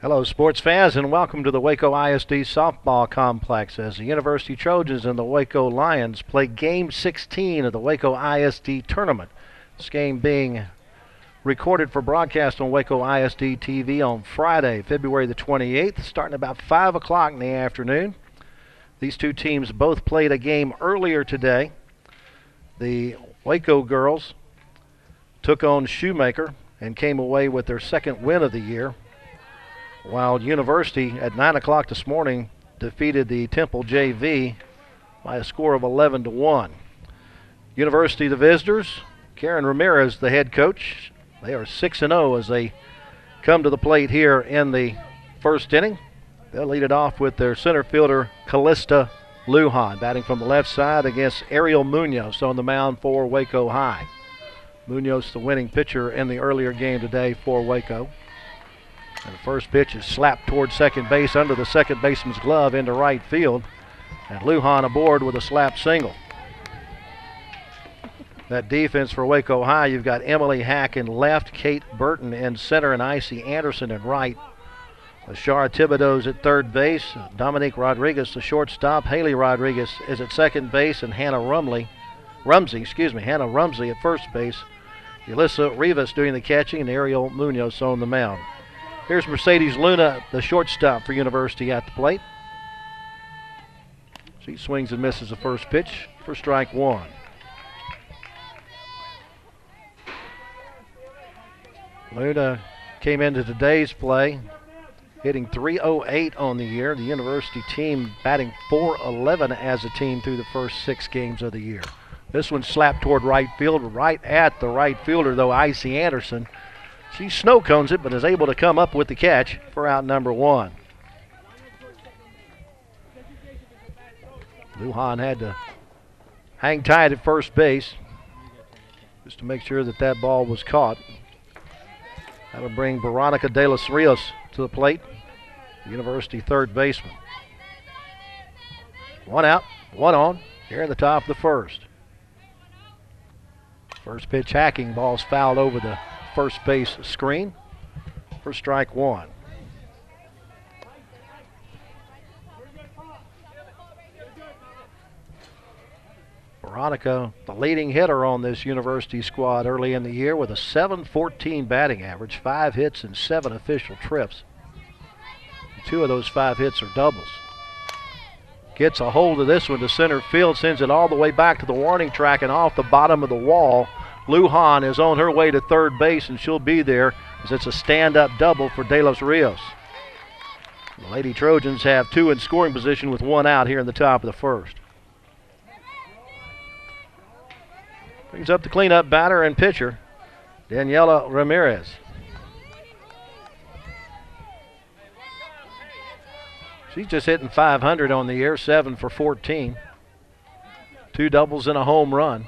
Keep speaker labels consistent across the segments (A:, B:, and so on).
A: Hello, sports fans, and welcome to the Waco ISD softball complex as the University Trojans and the Waco Lions play Game 16 of the Waco ISD tournament. This game being recorded for broadcast on Waco ISD TV on Friday, February the 28th, starting about 5 o'clock in the afternoon. These two teams both played a game earlier today. The Waco girls took on Shoemaker and came away with their second win of the year, while University at 9 o'clock this morning defeated the Temple JV by a score of 11-1. University, the visitors, Karen Ramirez, the head coach. They are 6-0 as they come to the plate here in the first inning. They'll lead it off with their center fielder, Callista Lujan, batting from the left side against Ariel Munoz on the mound for Waco High. Munoz, the winning pitcher in the earlier game today for Waco. And the first pitch is slapped toward second base under the second baseman's glove into right field. And Lujan aboard with a slap single. That defense for Waco High, you've got Emily Hack in left, Kate Burton in center, and Icy Anderson in right. Ashara Thibodeau's at third base, Dominique Rodriguez, the shortstop. Haley Rodriguez is at second base, and Hannah Rumsey at first base. Elisa Perez doing the catching, and Ariel Munoz on the mound. Here's Mercedes Luna, the shortstop for University, at the plate. She swings and misses the first pitch for strike one. Luna came into today's play hitting .308 on the year. The University team batting .411 as a team through the first 6 games of the year. This one slapped toward right field, right at the right fielder, though, Icy Anderson. She snow cones it, but is able to come up with the catch for out number one. Lujan had to hang tight at first base just to make sure that that ball was caught. That'll bring Veronica De Los Rios to the plate, the University third baseman. One out, one on, here at the top of the first. First pitch hacking, ball's fouled over the first base screen for strike one. Veronica, the leading hitter on this University squad early in the year with a .714 batting average, 5 hits and 7 official trips. 2 of those 5 hits are doubles. Gets a hold of this one to center field, sends it all the way back to the warning track and off the bottom of the wall. Lujan is on her way to third base, and she'll be there as it's a stand-up double for De Los Rios. The Lady Trojans have 2 in scoring position with 1 out here in the top of the first. Brings up the cleanup batter and pitcher, Daniella Ramirez. She's just hitting .500 on the year, 7 for 14. 2 doubles and a home run.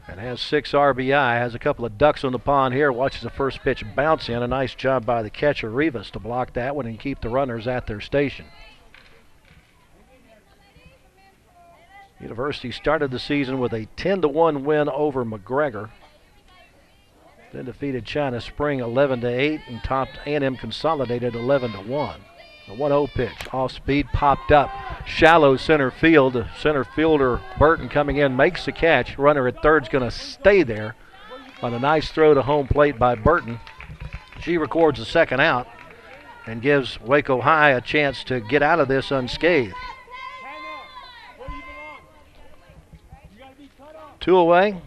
A: And has 6 RBI, has a couple of ducks on the pond here. Watches the first pitch bounce in. A nice job by the catcher, Rivas, to block that one and keep the runners at their station. University started the season with a 10-1 win over McGregor. Then defeated China Spring 11-8 and topped A&M Consolidated 11-1. The 1-0 pitch, off speed, popped up, shallow center field. The center fielder Burton coming in makes the catch. Runner at third's going to stay there on a nice throw to home plate by Burton. She records the second out and gives Waco High a chance to get out of this unscathed. 2 away.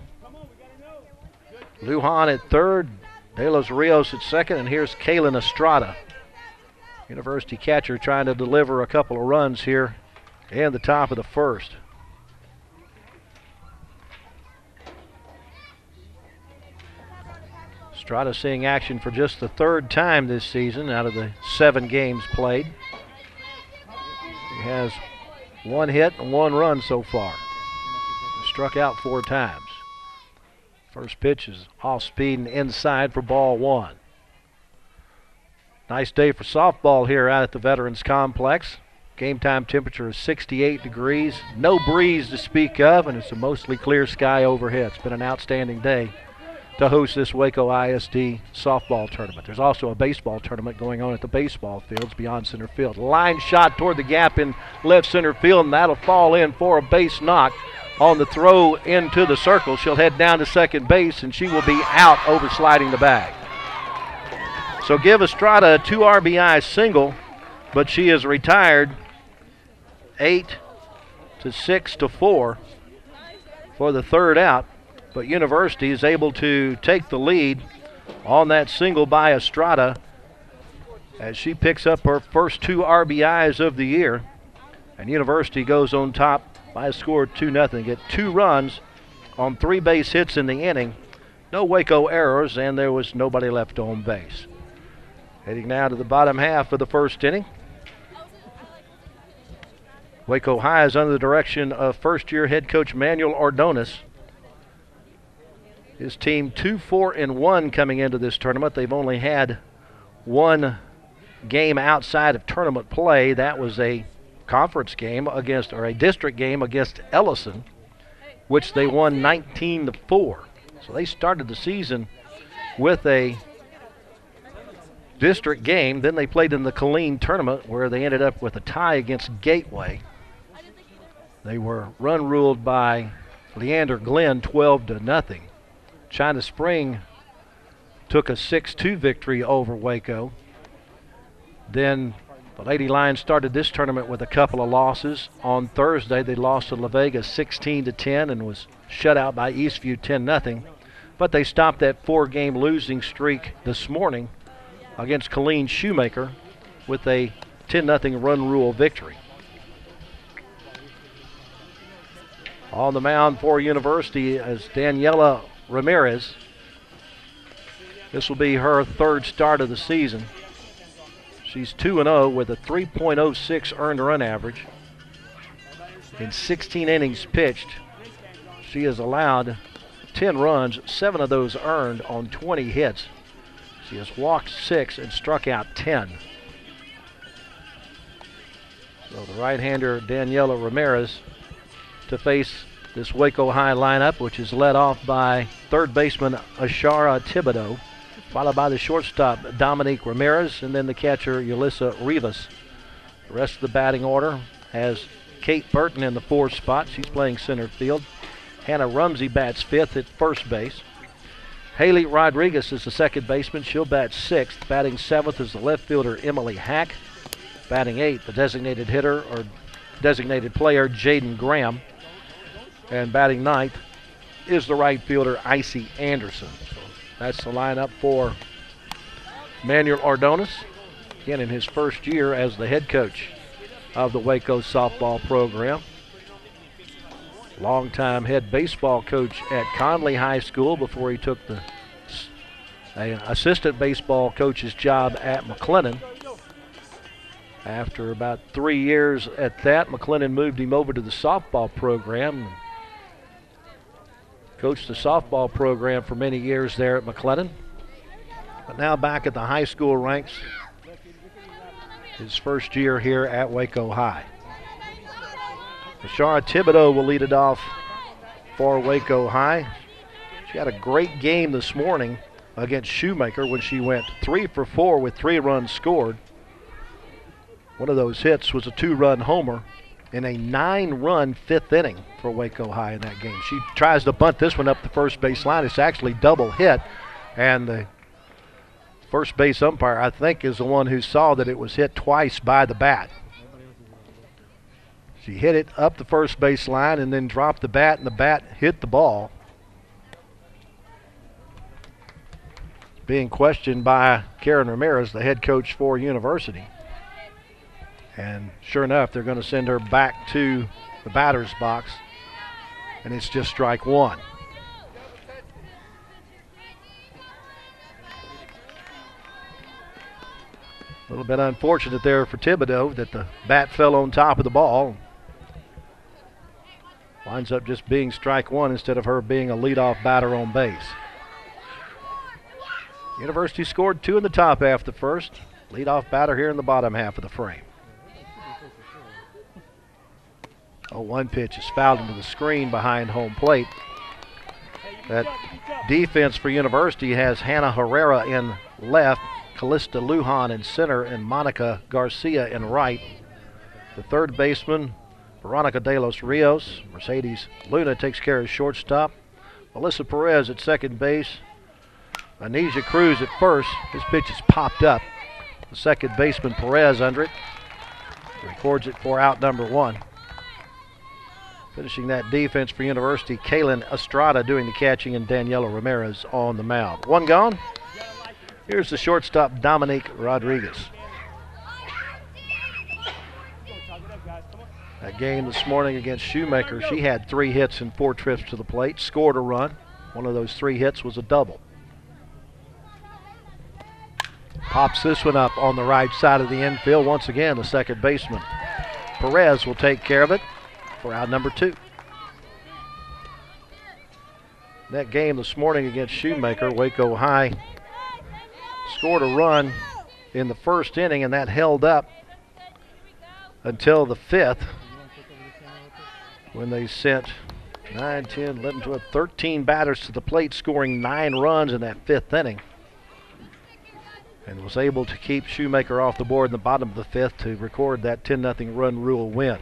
A: Lujan at third, De Los Rios at second, and here's Kaylin Estrada. University catcher trying to deliver a couple of runs here in the top of the first. Estrada seeing action for just the 3rd time this season out of the 7 games played. He has 1 hit and 1 run so far. Struck out 4 times. First pitch is off speed and inside for ball 1. Nice day for softball here out at the Veterans Complex. Game time temperature is 68 degrees. No breeze to speak of, and it's a mostly clear sky overhead. It's been an outstanding day to host this Waco ISD softball tournament. There's also a baseball tournament going on at the baseball fields beyond center field. Line shot toward the gap in left center field, and that'll fall in for a base knock on the throw into the circle. She'll head down to second base, and she will be out over sliding the bag. So give Estrada a 2 RBI single, but she is retired 8-6-4 for the third out. But University is able to take the lead on that single by Estrada as she picks up her first 2 RBIs of the year. And University goes on top by a score of 2-0. Get 2 runs on 3 base hits in the inning. No Waco errors, and there was nobody left on base. Heading now to the bottom half of the first inning. Waco High is under the direction of first-year head coach Manuel Ordonez. His team 2-4-1 coming into this tournament. They've only had 1 game outside of tournament play. That was a conference game a district game against Ellison, which they won 19-4. So they started the season with a district game. Then they played in the Killeen tournament where they ended up with a tie against Gateway. They were run ruled by Leander Glenn 12-0. China Spring took a 6-2 victory over Waco. Then the Lady Lions started this tournament with a couple of losses. On Thursday, they lost to La Vega 16-10 and was shut out by Eastview 10-0. But they stopped that 4-game losing streak this morning against Killeen Shoemaker with a 10-0 run rule victory. On the mound for University is Daniella Ramirez. This will be her 3rd start of the season. She's 2-0 with a 3.06 earned run average. In 16 innings pitched, she has allowed 10 runs, 7 of those earned on 20 hits. She has walked 6 and struck out 10. So the right-hander Daniella Ramirez to face this Waco High lineup, which is led off by third baseman Ashara Thibodeau, followed by the shortstop Dominique Ramirez, and then the catcher Elisa Perez. The rest of the batting order has Kate Burton in the 4th spot. She's playing center field. Hannah Rumsey bats 5th at first base. Haley Rodriguez is the second baseman. She'll bat 6th. Batting 7th is the left fielder Emily Hack. Batting 8th, the designated hitter or designated player Jayden Graham. And batting 9th is the right fielder Icy Anderson. So that's the lineup for Manuel Ordonez, again in his first year as the head coach of the Waco softball program. Longtime head baseball coach at Conley High School before he took the assistant baseball coach's job at McLennan. After about 3 years at that, McLennan moved him over to the softball program. Coached the softball program for many years there at McLennan. But now back at the high school ranks. His first year here at Waco High. Ashara Thibodeau will lead it off for Waco High. She had a great game this morning against Shoemaker when she went 3 for 4 with 3 runs scored. One of those hits was a 2-run homer in a 9-run 5th inning for Waco High in that game. She tries to bunt this one up the first base line. It's actually double hit, and the first base umpire, I think, is the one who saw that it was hit twice by the bat. She hit it up the first base line and then dropped the bat, and the bat hit the ball. Being questioned by Karen Ramirez, the head coach for University. And sure enough, they're going to send her back to the batter's box, and it's just strike 1. A little bit unfortunate there for Thibodeau that the bat fell on top of the ball. Winds up just being strike 1 instead of her being a leadoff batter on base. University scored 2 in the top half of the first. Leadoff batter here in the bottom half of the frame. 0-1 pitch is fouled into the screen behind home plate. That defense for University has Hannah Herrera in left, Callista Lujan in center, and Monica Garcia in right. The third baseman, Veronica De Los Rios. Mercedes Luna takes care of shortstop. Elisa Perez at second base. Anisha Cruz at first. His pitch is popped up. The second baseman, Perez, under it. Records it for out number one. Finishing that defense for University, Kaylin Estrada doing the catching and Daniella Ramirez on the mound. One gone. Here's the shortstop, Dominique Rodriguez. That game this morning against Shoemaker, she had 3 hits and 4 trips to the plate, scored a run. One of those 3 hits was a double. Pops this one up on the right side of the infield. Once again, the second baseman, Perez, will take care of it for out number 2. That game this morning against Shoemaker, Waco High scored a run in the first inning, and that held up until the 5th when they sent 9, 10, 11, 12, 13 batters to the plate, scoring 9 runs in that 5th inning, and was able to keep Shoemaker off the board in the bottom of the 5th to record that 10-0 run rule win.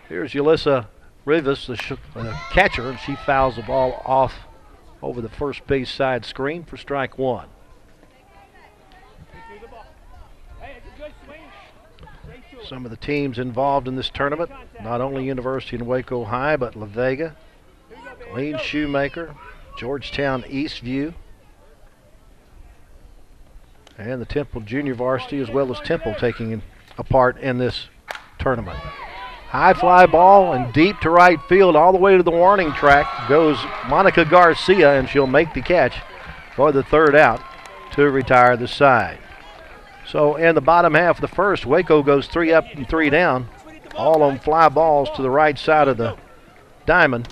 A: Here's Elisa Rivas, the catcher, and she fouls the ball off over the first base side screen for strike 1. Some of the teams involved in this tournament, not only University and Waco High, but La Vega, Killeen Shoemaker, Georgetown Eastview, and the Temple Junior Varsity, as well as Temple taking a part in this tournament. High fly ball and deep to right field, all the way to the warning track goes Monica Garcia, and she'll make the catch for the 3rd out to retire the side. So in the bottom half of the first, Waco goes 3 up and 3 down, all on fly balls to the right side of the diamond.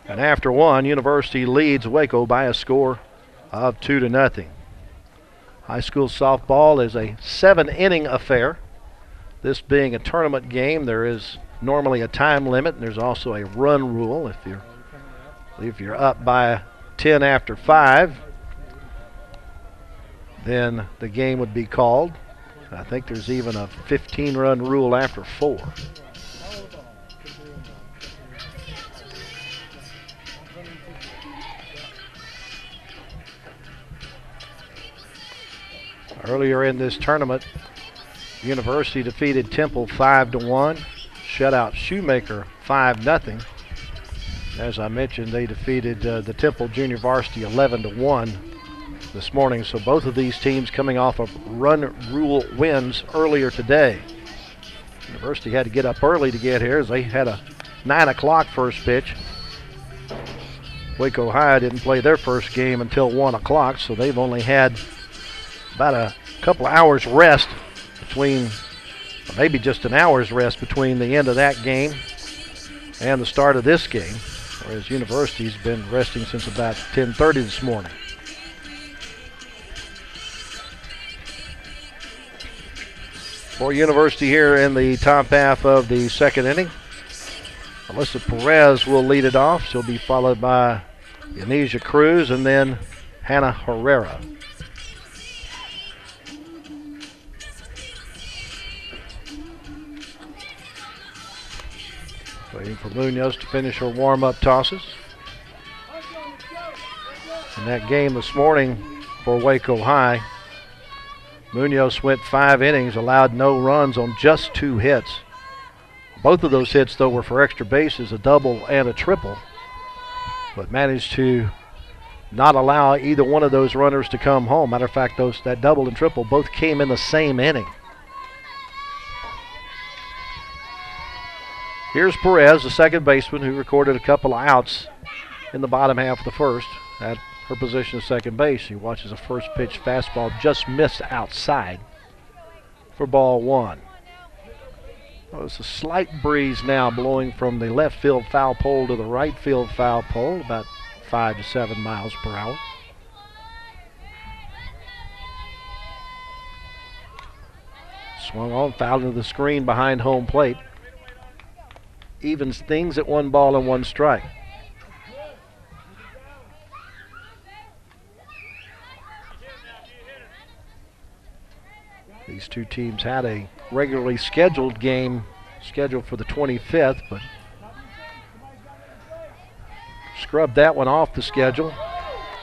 A: And after 1, University leads Waco by a score of 2-0. High school softball is a 7-inning affair. This being a tournament game, there is normally a time limit, and there's also a run rule. If you're up by 10 after 5, then the game would be called. I think there's even a 15-run rule after 4. Earlier in this tournament, University defeated Temple 5-1, shut out Shoemaker 5-0. As I mentioned, they defeated the Temple Junior Varsity 11-1 this morning. So both of these teams coming off of run rule wins earlier today. University had to get up early to get here as they had a 9 o'clock first pitch. Waco High didn't play their first game until 1 o'clock, so they've only had about a couple hours rest between, or maybe just an hour's rest between the end of that game and the start of this game, whereas University's been resting since about 10:30 this morning. For University here in the top half of the 2nd inning, Elisa Perez will lead it off. She'll be followed by Anisha Cruz and then Hannah Herrera. Waiting for Munoz to finish her warm-up tosses. In that game this morning for Waco High, Munoz went 5 innings, allowed no runs on just 2 hits. Both of those hits, though, were for extra bases, a double and a triple, but managed to not allow either one of those runners to come home. Matter of fact, that double and triple both came in the same inning. Here's Perez, the second baseman, who recorded a couple of outs in the bottom half of the first at her position of second base. She watches a first pitch fastball just missed outside for ball 1. Well, it's a slight breeze now blowing from the left field foul pole to the right field foul pole, about 5 to 7 miles per hour. Swung on, fouled into the screen behind home plate. Evens things at 1 ball and 1 strike. These two teams had a regularly scheduled game scheduled for the 25th, but scrubbed that one off the schedule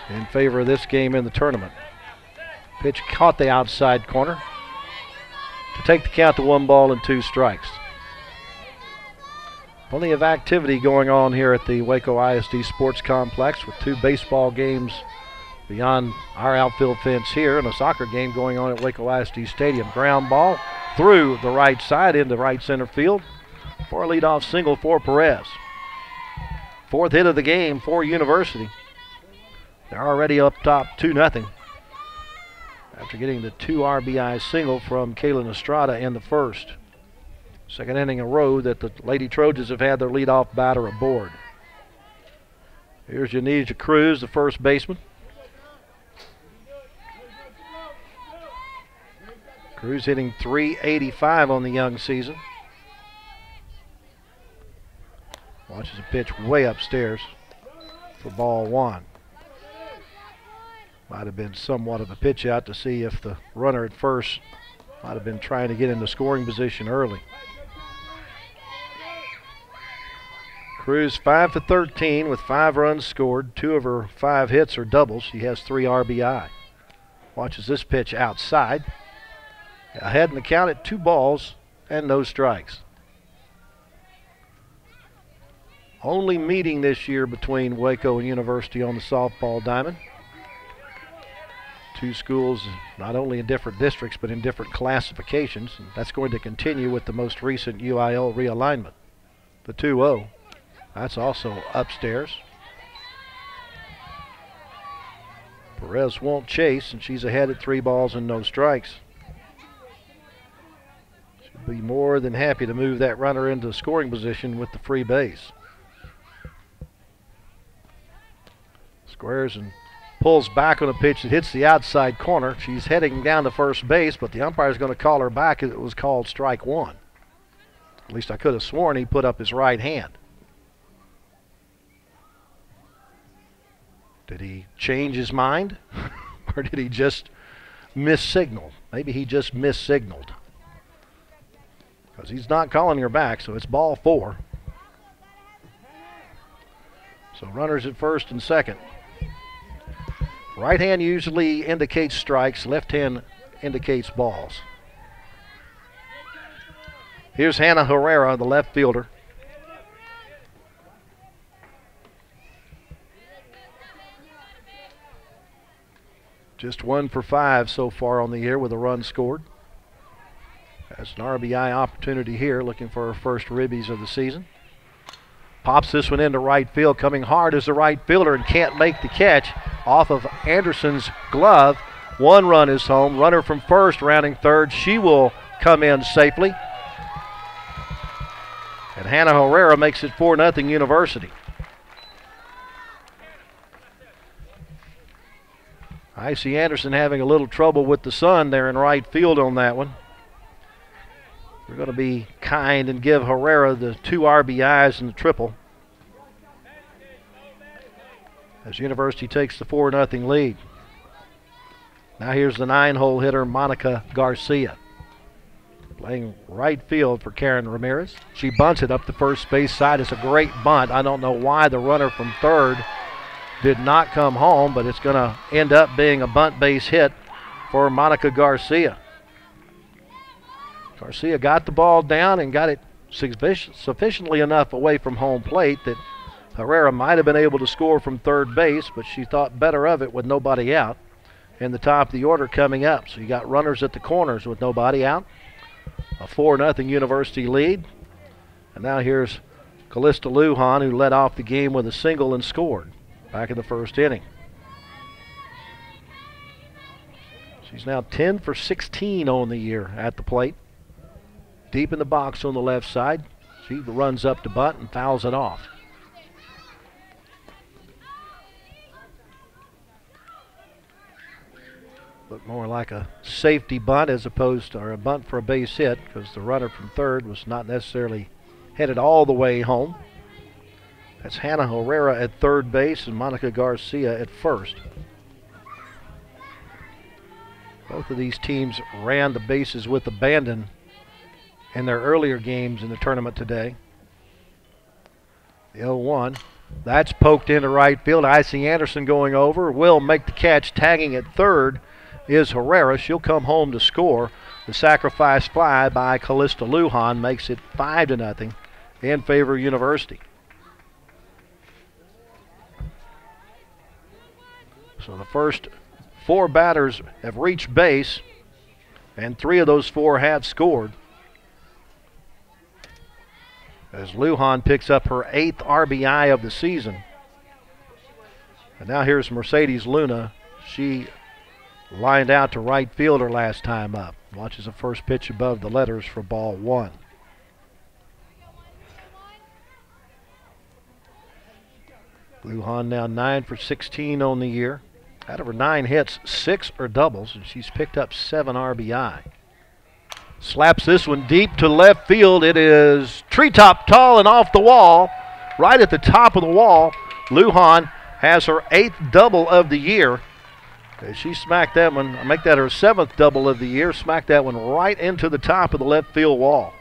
A: in favor of this game in the tournament. Pitch caught the outside corner to take the count to 1-2 strikes. Plenty of activity going on here at the Waco ISD Sports Complex with 2 baseball games beyond our outfield fence here and a soccer game going on at Waco ISD Stadium. Ground ball through the right side into right center field for a leadoff single for Perez. 4th hit of the game for University. They're already up top 2-0 after getting the 2 RBI single from Kaylin Estrada in the first. Second inning in a row that the Lady Trojans have had their leadoff batter aboard. Here's Janija Cruz, the first baseman. Cruz hitting .385 on the young season. Watches a pitch way upstairs for ball 1. Might have been somewhat of a pitch out to see if the runner at first might have been trying to get into scoring position early. Cruz 5 for 13 with 5 runs scored. 2 of her 5 hits are doubles. She has 3 RBI. Watches this pitch outside. Ahead in the count at 2 balls and no strikes. Only meeting this year between Waco and University on the softball diamond. 2 schools not only in different districts but in different classifications. And that's going to continue with the most recent UIL realignment. The 2-0. That's also upstairs. Perez won't chase, and she's ahead at 3 balls and no strikes. She'll be more than happy to move that runner into scoring position with the free base. Squares and pulls back on a pitch that hits the outside corner. She's heading down to first base, but the umpire's going to call her back. It was called strike 1. At least I could have sworn he put up his right hand. Did he change his mind? Or did he just miss-signal? Maybe he just miss-signaled. Because he's not calling her back, so it's ball 4. So runners at first and second. Right hand usually indicates strikes, left hand indicates balls. Here's Hannah Herrera, the left fielder. Just 1 for 5 so far on the year with a run scored. Has an RBI opportunity here, looking for her first ribbies of the season. Pops this one into right field, coming hard as the right fielder and can't make the catch off of Anderson's glove. 1 run is home. Runner from first rounding third. She will come in safely. And Hannah Herrera makes it 4-0 University. I see Anderson having a little trouble with the sun there in right field on that one. We're going to be kind and give Herrera the 2 RBIs and the triple as University takes the 4-0 lead. Now here's the 9-hole hitter, Monica Garcia, playing right field for Karen Ramirez. She bunts it up the first base side. It's a great bunt. I don't know why the runner from third did not come home, but it's going to end up being a bunt base hit for Monica Garcia. Garcia got the ball down and got it sufficiently enough away from home plate that Herrera might have been able to score from third base, but she thought better of it with nobody out. In the top of the order coming up. So you got runners at the corners with nobody out. A 4-0 University lead. And now here's Callista Lujan, who led off the game with a single and scored back in the first inning. She's now 10 for 16 on the year at the plate. Deep in the box on the left side. She runs up to bunt and fouls it off. Looked more like a safety bunt as opposed to a bunt for a base hit, because the runner from third was not necessarily headed all the way home. That's Hannah Herrera at third base and Monica Garcia at first. Both of these teams ran the bases with abandon in their earlier games in the tournament today. The 0-1. That's poked into right field. Icy Anderson going over. Will make the catch. Tagging at third is Herrera. She'll come home to score. The sacrifice fly by Callista Lujan makes it 5-0 in favor of University. So the first 4 batters have reached base, and 3 of those 4 have scored. As Lujan picks up her 8th RBI of the season. And now here's Mercedes Luna. She lined out to right field her last time up. Watches the first pitch above the letters for ball 1. Lujan now 9 for 16 on the year. Out of her 9 hits, 6 are doubles, and she's picked up 7 RBI. Slaps this one deep to left field. It is treetop tall and off the wall. Right at the top of the wall. Lujan has her 8th double of the year. She smacked that one, make that her 7th double of the year, smacked that one right into the top of the left field wall.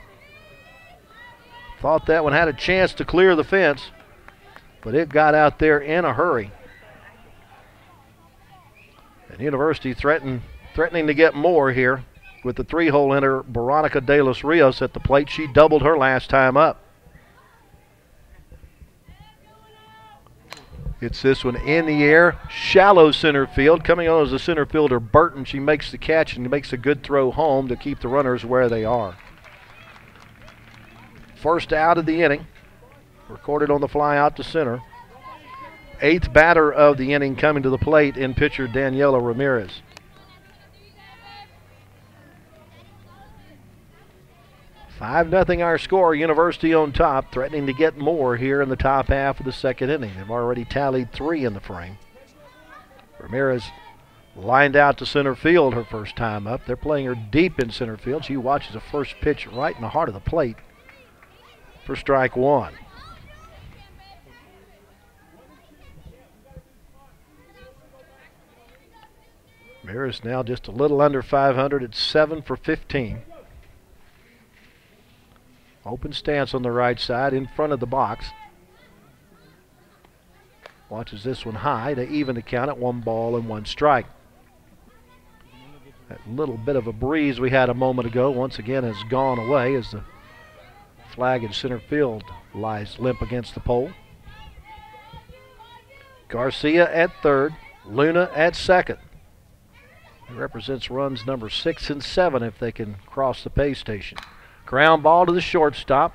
A: Thought that one had a chance to clear the fence, but it got out there in a hurry. And University threatening to get more here with the 3-hole hitter, Veronica De Los Rios at the plate. She doubled her last time up. It's this one in the air, shallow center field. Coming on as the center fielder, Burton. She makes the catch and makes a good throw home to keep the runners where they are. First out of the inning, recorded on the fly out to center. 8th batter of the inning coming to the plate in pitcher Daniella Ramirez. 5-0 our score. University on top, threatening to get more here in the top half of the second inning. They've already tallied 3 in the frame. Ramirez lined out to center field her first time up. They're playing her deep in center field. She watches the first pitch right in the heart of the plate for strike 1. Ramirez now just a little under 500 at 7 for 15. Open stance on the right side in front of the box. Watches this one high to even the count at 1 ball and 1 strike. That little bit of a breeze we had a moment ago once again has gone away as the flag in center field lies limp against the pole. Garcia at third, Luna at second. It represents runs number 6 and 7 if they can cross the pay station. Ground ball to the shortstop.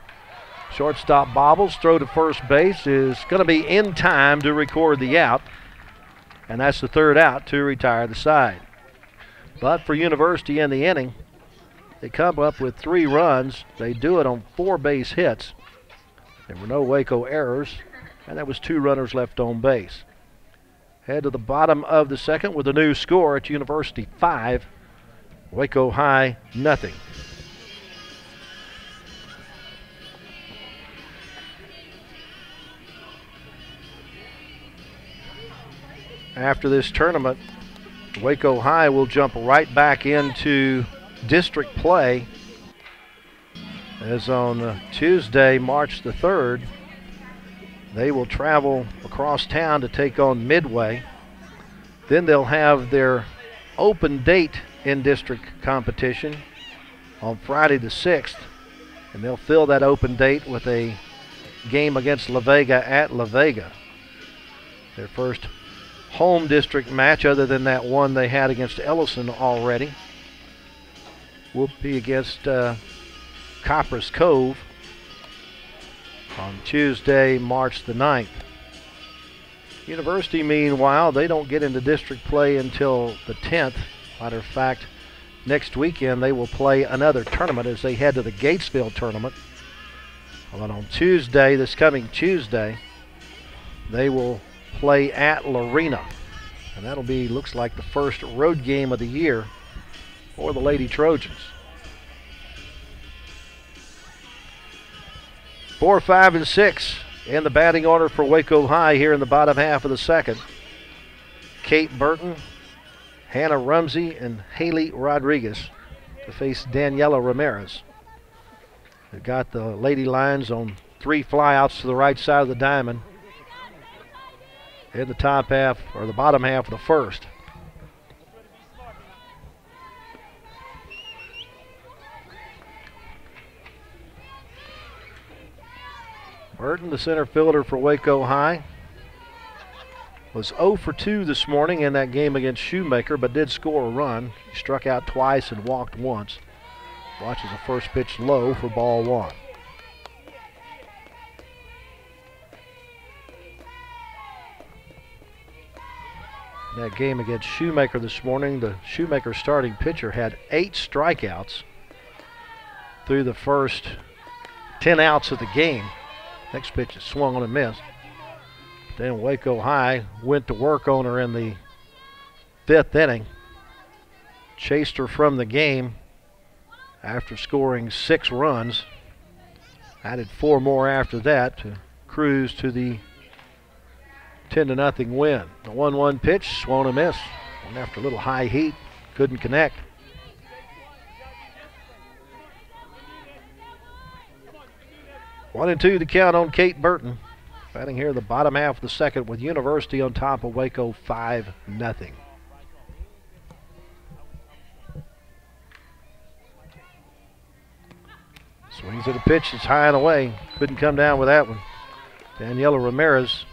A: Shortstop bobbles. Throw to first base is going to be in time to record the out. And that's the 3rd out to retire the side. But for University in the inning, they come up with 3 runs. They do it on 4 base hits. There were no Waco errors, and there was 2 runners left on base. Head to the bottom of the second with a new score at University 5, Waco High 0. After this tournament, Waco High will jump right back into district play as on Tuesday, March the 3rd, they will travel across town to take on Midway. Then they'll have their open date in district competition on Friday the 6th, and they'll fill that open date with a game against La Vega at La Vega. Their first home district match other than that one they had against Ellison already will be against Copper's Cove on Tuesday, March the 9th. University, meanwhile, they don't get into district play until the 10th. Matter of fact, next weekend they will play another tournament as they head to the Gatesville tournament. But on Tuesday, this coming Tuesday, they will play at Lorena, and that'll be, looks like, the first road game of the year for the Lady Trojans. 4, 5, and 6 in the batting order for Waco High here in the bottom half of the second. Kate Burton, Hannah Rumsey and Haley Rodriguez to face Daniella Ramirez. They've got the Lady Lions on 3 flyouts to the right side of the diamond in the top half, or the bottom half of the first. Burton, the center fielder for Waco High, was 0 for 2 this morning in that game against Shoemaker, but did score a run. He struck out twice and walked once. Watches the first pitch low for ball 1. In that game against Shoemaker this morning, the Shoemaker starting pitcher had 8 strikeouts through the first 10 outs of the game. Next pitch is swung on and missed. Then Waco High went to work on her in the 5th inning. Chased her from the game after scoring 6 runs. Added 4 more after that to cruise to the 10-0 win. The 1-1 pitch, swung and missed. Went after a little high heat, couldn't connect. One and 2 to count on Kate Burton. Batting here the bottom half of the second with University on top of Waco 5-0. Swings at a pitch, it's high and away. Couldn't come down with that one. Daniella Ramirez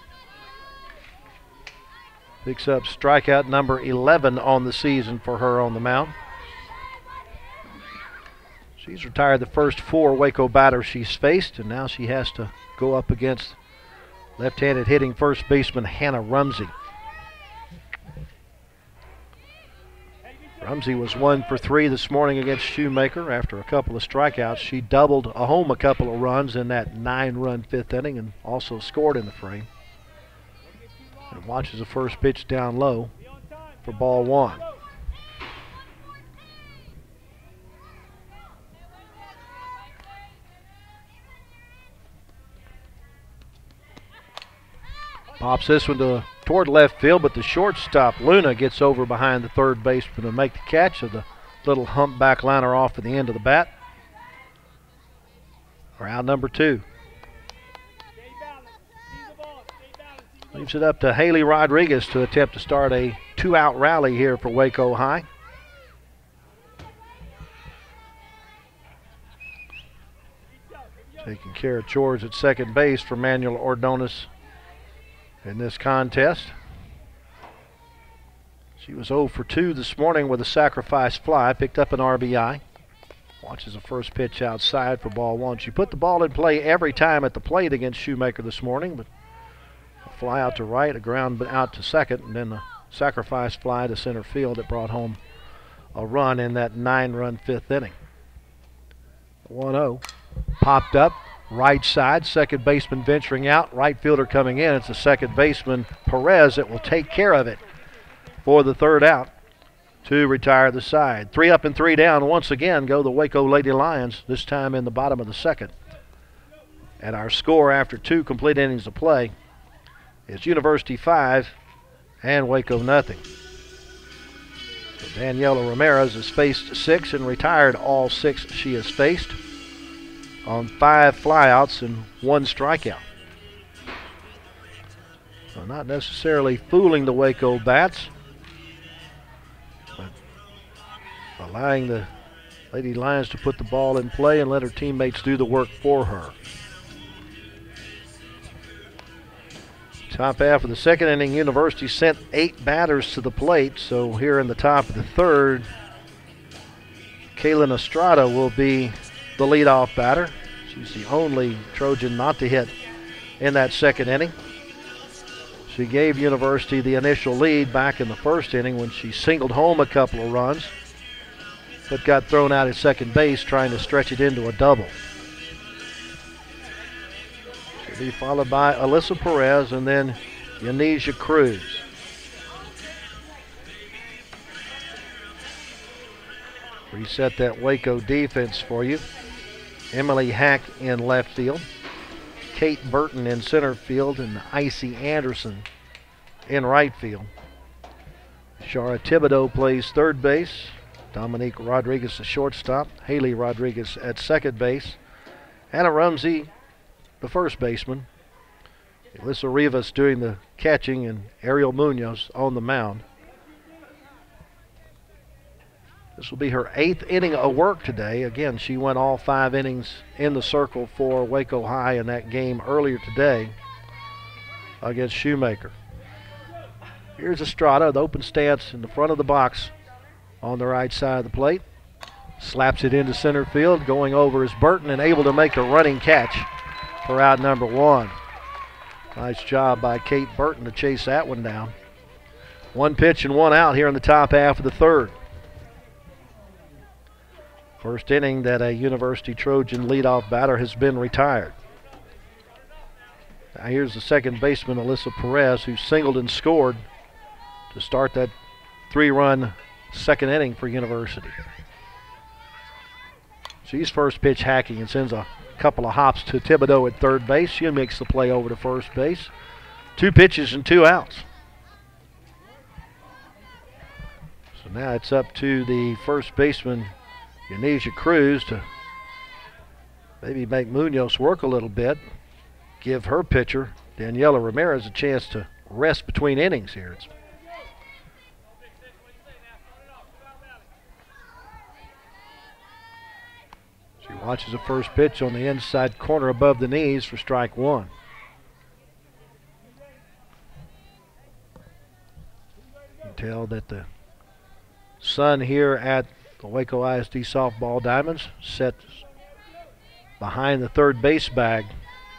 A: picks up strikeout number 11 on the season for her on the mound. She's retired the first 4 Waco batters she's faced, and now she has to go up against left-handed hitting first baseman Hannah Rumsey. Rumsey was 1 for 3 this morning against Shoemaker after a couple of strikeouts. She doubled home a couple of runs in that 9-run 5th inning and also scored in the frame. And watches the first pitch down low for ball 1. Pops this one toward left field, but the shortstop, Luna, gets over behind the third baseman to make the catch of the little humpback liner off at the end of the bat. Round number 2. Leaves it up to Haley Rodriguez to attempt to start a 2-out rally here for Waco High. Taking care of chores at second base for Manuel Ordonez in this contest. She was 0 for 2 this morning with a sacrifice fly, picked up an RBI. Watches the first pitch outside for ball 1. She put the ball in play every time at the plate against Shoemaker this morning, but a fly out to right, a ground out to second, and then a sacrifice fly to center field that brought home a run in that 9-run 5th inning. 1-0. Popped up. Right side, second baseman venturing out, right fielder coming in. It's the second baseman, Perez, that will take care of it for the 3rd out to retire the side. 3 up and 3 down. Once again go the Waco Lady Lions, this time in the bottom of the second. And our score after 2 complete innings of play is University 5 and Waco nothing. So Daniella Ramirez has faced 6 and retired all 6 she has faced on 5 flyouts and 1 strikeout. So not necessarily fooling the Waco bats, but allowing the Lady Lions to put the ball in play and let her teammates do the work for her. Top half of the second inning, University sent 8 batters to the plate, so here in the top of the 3rd, Kaylin Estrada will be the leadoff batter. She's the only Trojan not to hit in that second inning. She gave University the initial lead back in the first inning when she singled home a couple of runs, but got thrown out at second base trying to stretch it into a double. She'll be followed by Elisa Perez and then Yanisha Cruz. Reset that Waco defense for you. Emily Hack in left field. Kate Burton in center field and Icy Anderson in right field. Shara Thibodeau plays third base. Dominique Rodriguez, the shortstop. Haley Rodriguez at second base. Anna Rumsey, the first baseman. Elisa Rivas doing the catching, and Ariel Munoz on the mound. This will be her 8th inning of work today. Again, she went all 5 innings in the circle for Waco High in that game earlier today against Shoemaker. Here's Estrada, the open stance in the front of the box on the right side of the plate. Slaps it into center field. Going over is Burton, and able to make a running catch for out number 1. Nice job by Kate Burton to chase that one down. 1 pitch and 1 out here in the top half of the 3rd. First inning that a University Trojan leadoff batter has been retired. Now here's the second baseman, Elisa Perez, who singled and scored to start that 3-run second inning for University. She's first pitch hacking and sends a couple of hops to Thibodeau at third base. She makes the play over to first base. 2 pitches and 2 outs. So now it's up to the first baseman, Yanisha Cruz, to maybe make Munoz work a little bit. Give her pitcher, Daniella Ramirez, a chance to rest between innings here. She watches the first pitch on the inside corner above the knees for strike 1. You can tell that the sun here at the Waco ISD softball diamonds set behind the third base bag.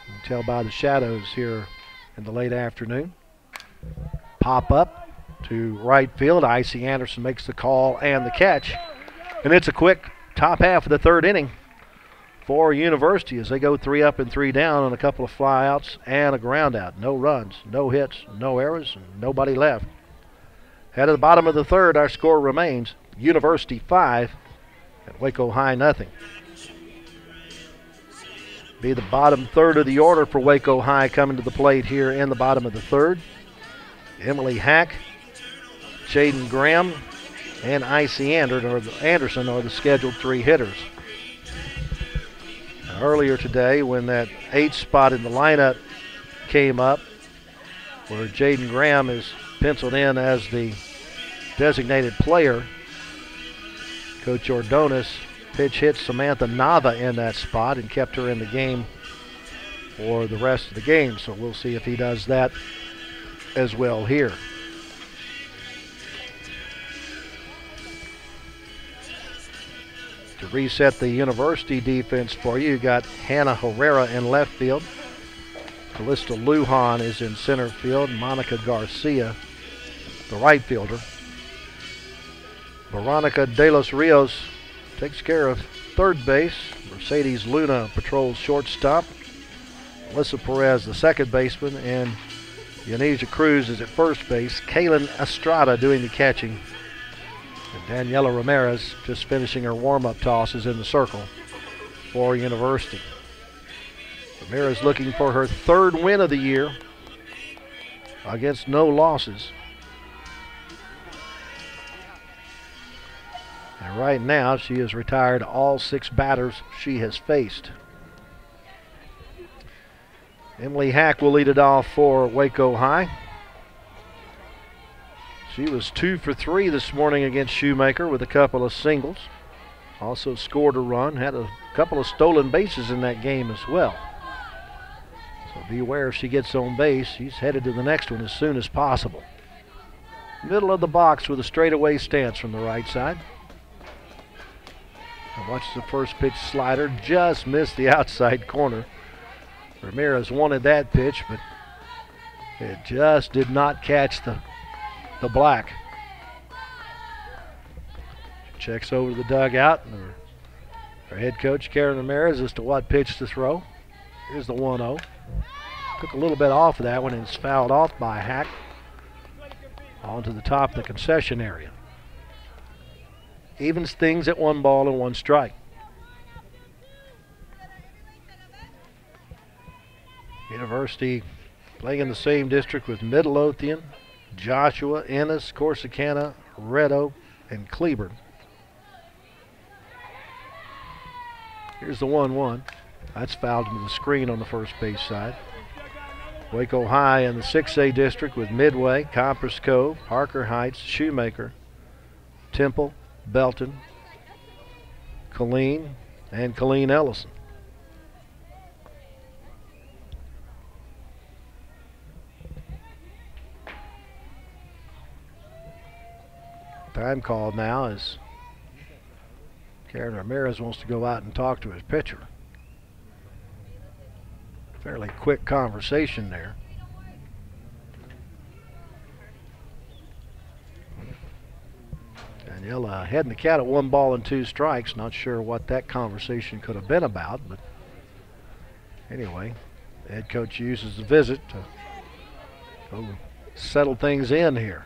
A: You can tell by the shadows here in the late afternoon. Pop up to right field. Icy Anderson makes the call and the catch. And it's a quick top half of the 3rd inning for University as they go 3 up and 3 down on a couple of flyouts and a ground out. No runs, no hits, no errors, and nobody left. At the bottom of the 3rd, our score remains University 5 and Waco High nothing. Be the bottom 3rd of the order for Waco High coming to the plate here in the bottom of the 3rd. Emily Hack, Jayden Graham, and Icy Anderson are the scheduled 3 hitters. Now, earlier today, when that 8th spot in the lineup came up, where Jayden Graham is penciled in as the designated player, Coach Ordonez pitch hit Samantha Nava in that spot and kept her in the game for the rest of the game. So we'll see if he does that as well here. To reset the University defense for you, you got Hannah Herrera in left field. Callista Lujan is in center field. Monica Garcia, the right fielder. Veronica De Los Rios takes care of third base. Mercedes Luna patrols shortstop. Elisa Perez, the second baseman, and Yanisha Cruz is at first base. Kaylin Estrada doing the catching. And Daniella Ramirez just finishing her warm-up tosses in the circle for University. Ramirez looking for her 3rd win of the year against no losses. And right now, she has retired all 6 batters she has faced. Emily Hack will lead it off for Waco High. She was 2 for 3 this morning against Shoemaker with a couple of singles. Also scored a run, had a couple of stolen bases in that game as well. So beware if she gets on base. She's headed to the next one as soon as possible. Middle of the box with a straightaway stance from the right side. And watch the first pitch slider, just missed the outside corner. Ramirez wanted that pitch, but it just did not catch the black. Checks over to the dugout, and our head coach, Karen Ramirez, as to what pitch to throw. Here's the 1-0. Took a little bit off of that one, and it's fouled off by Hack onto the top of the concession area. Evens things at 1 ball and 1 strike. University playing in the same district with Midlothian, Joshua, Ennis, Corsicana, Red Oak, and Cleburne. Here's the 1-1. That's fouled into the screen on the first base side. Waco High in the 6A district with Midway, Copper's Cove, Harker Heights, Shoemaker, Temple, Belton, Killeen, and Killeen Ellison. Time called now as Karen Ramirez wants to go out and talk to his pitcher. Fairly quick conversation there. Daniella heading the cat at 1 ball and 2 strikes. Not sure what that conversation could have been about, but anyway, the head coach uses the visit to go settle things in here.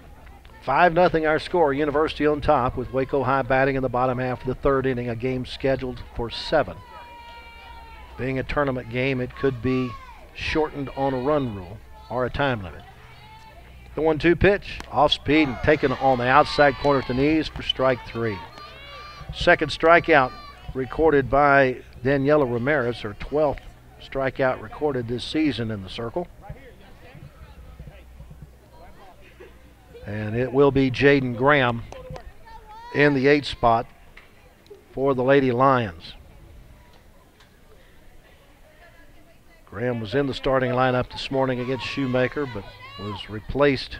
A: 5-0 our score. University on top with Waco High batting in the bottom half of the 3rd inning. A game scheduled for 7. Being a tournament game, it could be shortened on a run rule or a time limit. The 1-2 pitch, off speed and taken on the outside corner at the knees for strike 3. Second strikeout recorded by Daniella Ramirez, her 12th strikeout recorded this season in the circle. And it will be Jayden Graham in the 8th spot for the Lady Lions. Graham was in the starting lineup this morning against Shoemaker, but was replaced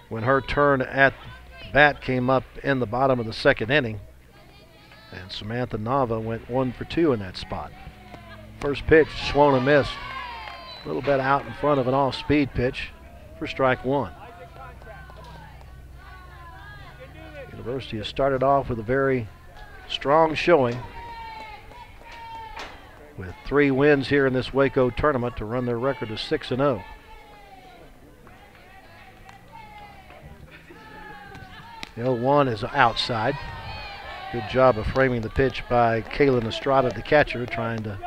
A: when her turn at the bat came up in the bottom of the 2nd inning. And Samantha Nava went 1 for 2 in that spot. First pitch, swung and missed. A little bit out in front of an off-speed pitch for strike 1. University has started off with a very strong showing, with 3 wins here in this Waco tournament to run their record to 6-0. The 0-1 is outside. Good job of framing the pitch by Kaylin Estrada, the catcher, trying to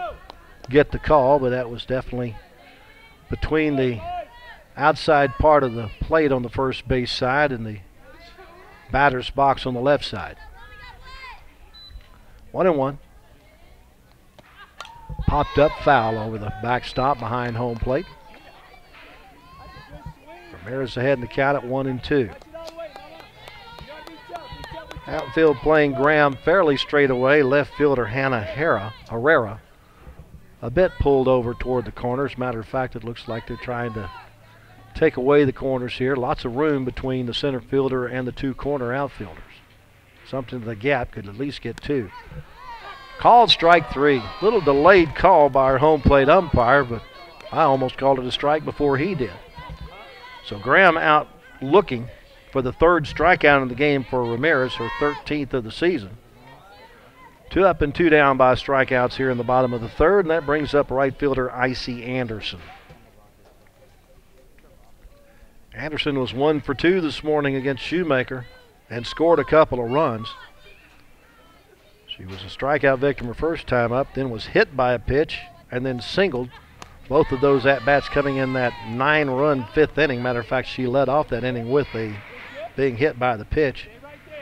A: get the call, but that was definitely between the outside part of the plate on the first base side and the batter's box on the left side. 1-1. Popped up foul over the backstop behind home plate. Ramirez ahead in the count at 1-2. Outfield playing Graham fairly straight away. Left fielder Hannah Herrera a bit pulled over toward the corners. Matter of fact, it looks like they're trying to take away the corners here. Lots of room between the center fielder and the 2 corner outfielders. Something the gap could at least get 2. Called strike 3. Little delayed call by our home plate umpire, but I almost called it a strike before he did. So Graham out looking for the 3rd strikeout in the game for Ramirez, her 13th of the season. 2 up and 2 down by strikeouts here in the bottom of the 3rd, and that brings up right fielder Icy Anderson. Anderson was 1 for 2 this morning against Shoemaker and scored a couple of runs. She was a strikeout victim her first time up, then was hit by a pitch and then singled. Both of those at-bats coming in that 9-run 5th inning. Matter of fact, she led off that inning with being hit by the pitch.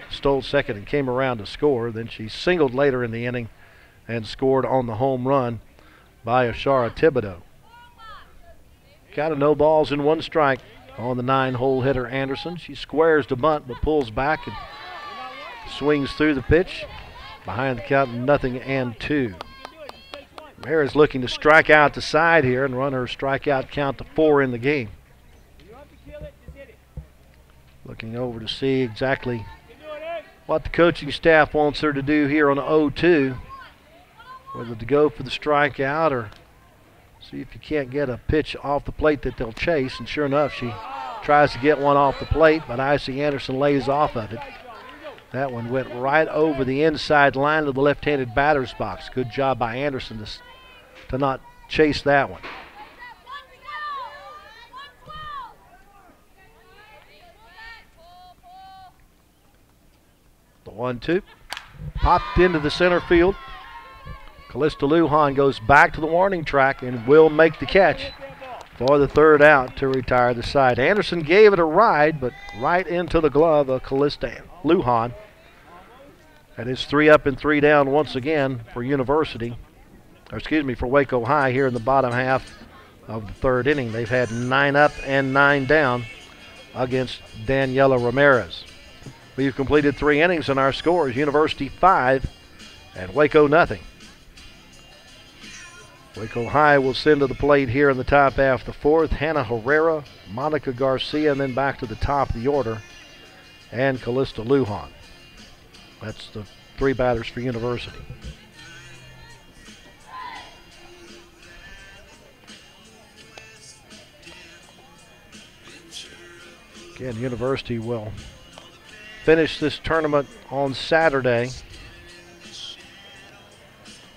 A: Stole second and came around to score. Then she singled later in the inning and scored on the home run by Ashara Thibodeau. Got a no balls and 1 strike on the 9-hole hitter Anderson. She squares the bunt but pulls back and swings through the pitch. Behind the count, 0-2. Ramirez looking to strike out the side here and run her strikeout count to 4 in the game. Looking over to see exactly what the coaching staff wants her to do here on the 0-2. Whether to go for the strikeout or see if you can't get a pitch off the plate that they'll chase. And sure enough, she tries to get one off the plate, but Icy Anderson lays off of it. That one went right over the inside line of the left-handed batter's box. Good job by Anderson to not chase that one. The 1-2 popped into the center field. Callista Lujan goes back to the warning track and will make the catch for the third out to retire the side. Anderson gave it a ride, but right into the glove of Callista Lujan. And it's 3 up and 3 down once again for for Waco High here in the bottom half of the third inning. They've had 9 up and 9 down against Daniella Ramirez. We've completed 3 innings, and our score is University 5 and Waco nothing. Waco High will send to the plate here in the top half of the fourth. Hannah Herrera, Monica Garcia, and then back to the top of the order, and Callista Lujan. That's the 3 batters for University. Again, University will finish this tournament on Saturday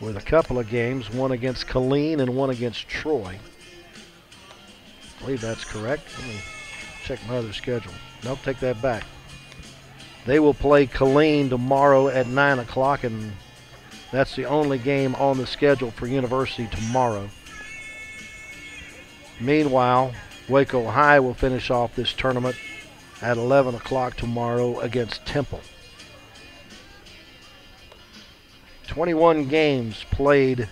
A: with a couple of games, one against Killeen and one against Troy. I believe that's correct. Let me check my other schedule. Nope, take that back. They will play Killeen tomorrow at 9 o'clock, and that's the only game on the schedule for University tomorrow. Meanwhile, Waco High will finish off this tournament at 11 o'clock tomorrow against Temple. 21 games played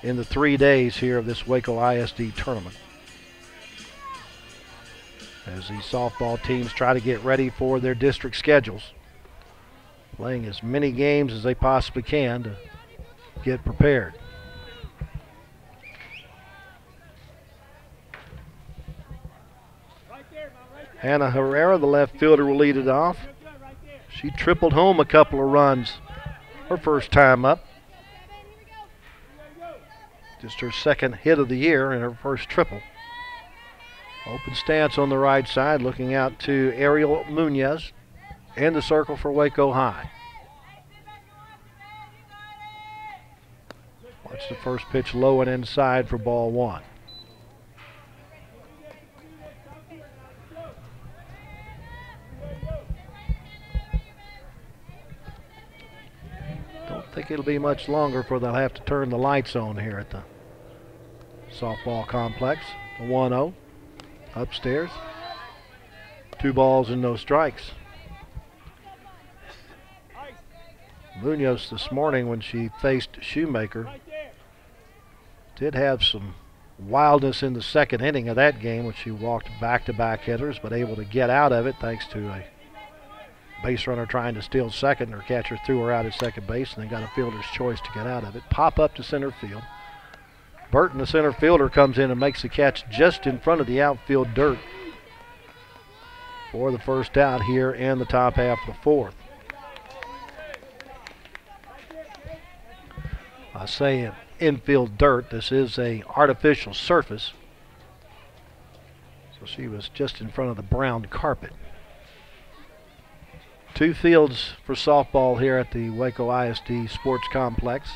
A: in the 3 days here of this Waco ISD tournament, as these softball teams try to get ready for their district schedules, playing as many games as they possibly can to get prepared. Hannah Herrera, the left fielder, will lead it off. She tripled home a couple of runs her first time up. Just her second hit of the year and her first triple. Open stance on the right side, looking out to Ariel Munoz in the circle for Waco High. Watch the first pitch low and inside for ball 1. I think it'll be much longer before they'll have to turn the lights on here at the softball complex. The 1-0 upstairs. 2 balls and no strikes. Munoz this morning, when she faced Shoemaker, did have some wildness in the second inning of that game when she walked back-to-back hitters, but able to get out of it thanks to a base runner trying to steal second. Her catcher threw her out at second base and then got a fielder's choice to get out of it. Pop up to center field. Burton, the center fielder, comes in and makes the catch just in front of the outfield dirt for the first out here in the top half of the fourth. I say infield dirt. This is a artificial surface, so she was just in front of the brown carpet. 2 fields for softball here at the Waco ISD Sports Complex.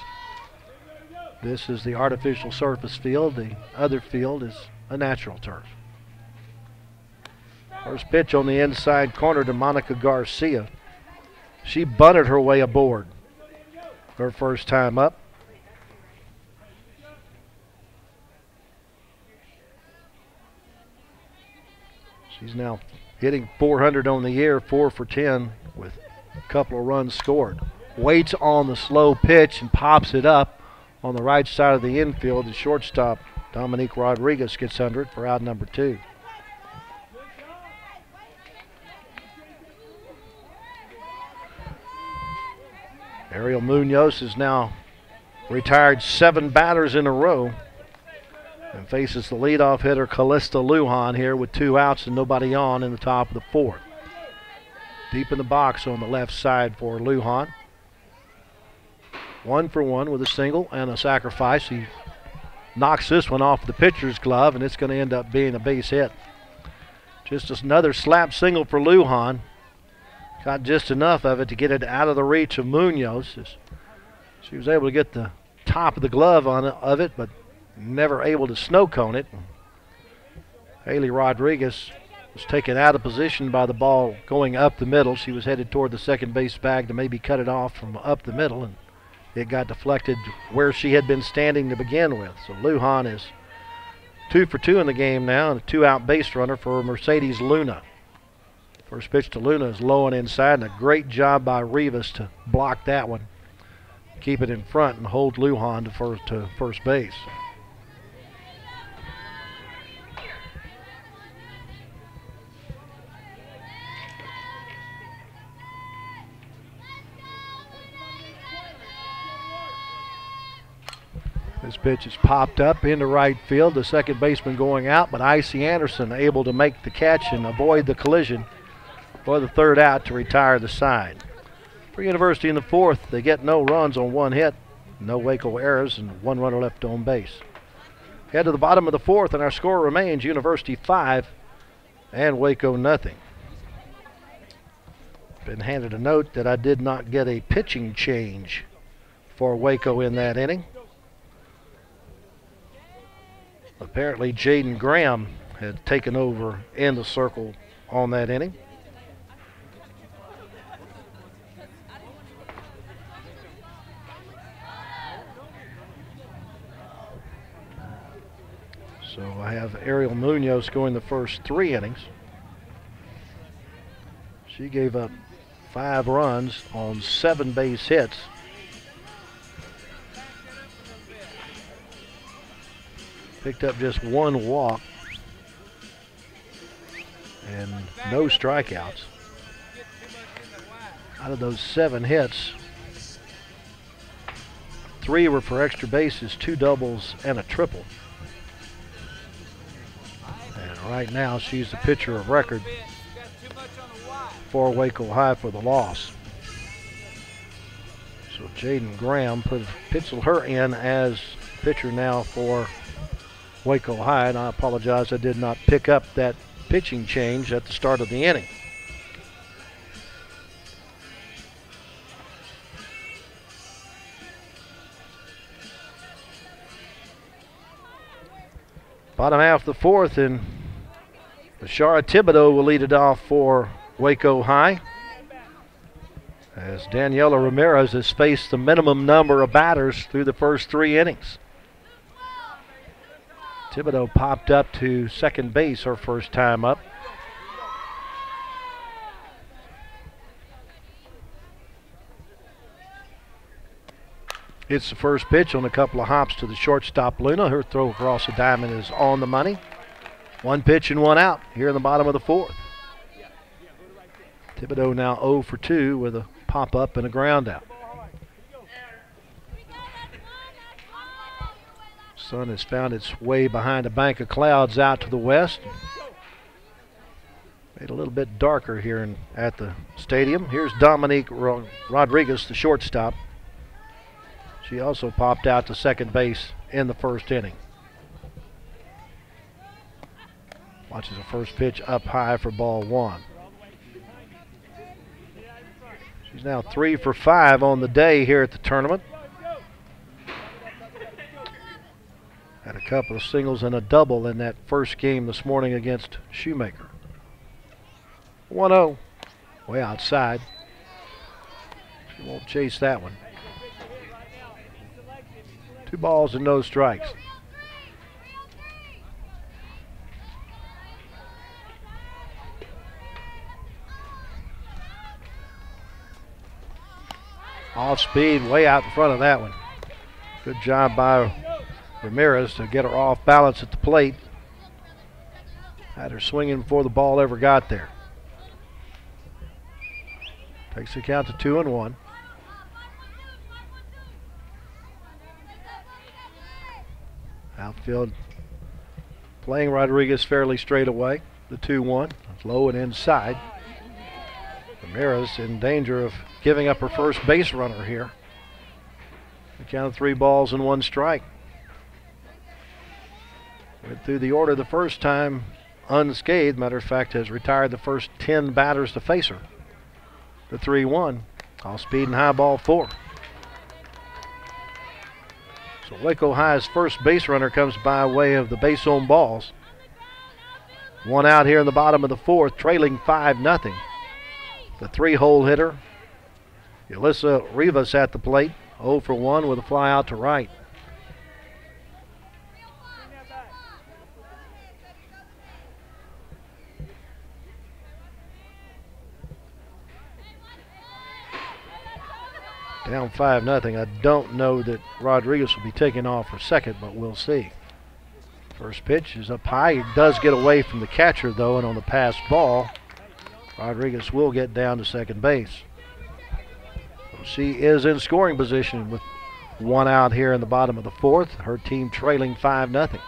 A: This is the artificial surface field. The other field is a natural turf. First pitch on the inside corner to Monica Garcia. She bunted her way aboard her first time up. She's now hitting .400 on the year, 4 for 10 with a couple of runs scored. Waits on the slow pitch and pops it up on the right side of the infield. The shortstop, Dominique Rodriguez, gets under it for out number 2. Ariel Munoz has now retired 7 batters in a row and faces the leadoff hitter Callista Lujan here with 2 outs and nobody on in the top of the fourth. Deep in the box on the left side for Lujan. 1 for 1 with a single and a sacrifice. He knocks this one off the pitcher's glove, and it's going to end up being a base hit. Just another slap single for Lujan. Got just enough of it to get it out of the reach of Munoz. She was able to get the top of the glove of it, but never able to snow cone it. Haley Rodriguez was taken out of position by the ball going up the middle. She was headed toward the second base bag to maybe cut it off from up the middle, and it got deflected where she had been standing to begin with. So Lujan has 2 for 2 in the game now, and a 2-out base runner for Mercedes Luna. First pitch to Luna is low and inside, and a great job by Rivas to block that one. Keep it in front and hold Lujan to first base. This pitch is popped up into right field. The second baseman going out, but Icy Anderson able to make the catch and avoid the collision for the third out to retire the side. For University in the fourth, they get no runs on one hit, no Waco errors, and one runner left on base. Head to the bottom of the fourth, and our score remains University 5 and Waco nothing. Been handed a note that I did not get a pitching change for Waco in that inning. Apparently Jayden Graham had taken over in the circle on that inning. So I have Ariel Munoz going the first 3 innings. She gave up 5 runs on 7 base hits. Picked up just 1 walk and no strikeouts. Out of those 7 hits, 3 were for extra bases, 2 doubles, and a triple. And right now, she's the pitcher of record for Waco High for the loss. So Jayden Graham penciled her in as pitcher now for Waco High, and I apologize I did not pick up that pitching change at the start of the inning. Bottom half of the fourth, and Ashara Thibodeau will lead it off for Waco High, as Daniella Ramirez has faced the minimum number of batters through the first 3 innings. Thibodeau popped up to second base her first time up. It's the first pitch on a couple of hops to the shortstop Luna. Her throw across the diamond is on the money. 1 pitch and 1 out here in the bottom of the fourth. Thibodeau now 0 for 2 with a pop-up and a ground out. Sun has found its way behind a bank of clouds out to the west. Made a little bit darker here at the stadium. Here's Dominique Rodriguez, the shortstop. She also popped out to second base in the first inning. Watches the first pitch up high for ball 1. She's now 3 for 5 on the day here at the tournament. Had a couple of singles and a double in that first game this morning against Shoemaker. 1-0, way outside. She won't chase that one. 2 balls and no strikes. Off speed, way out in front of that one. Good job by Ramirez to get her off balance at the plate. Had her swinging before the ball ever got there. Takes the count to 2-1. Outfield playing Rodriguez fairly straight away. The 2-1, low and inside. Ramirez in danger of giving up her first base runner here. The count of 3 balls and 1 strike. Went through the order the first time unscathed. Matter of fact, has retired the first 10 batters to face her. The 3-1, off speed and high ball 4. So Waco High's first base runner comes by way of the base on balls. 1 out here in the bottom of the fourth, trailing 5-0. The 3-hole hitter, Elisa Perez at the plate, 0 for 1 with a fly out to right. Down 5-0. I don't know that Rodriguez will be taking off for second, but we'll see. First pitch is up high. It does get away from the catcher, though, and on the pass ball, Rodriguez will get down to second base. So she is in scoring position with one out here in the bottom of the fourth. Her team trailing 5-0.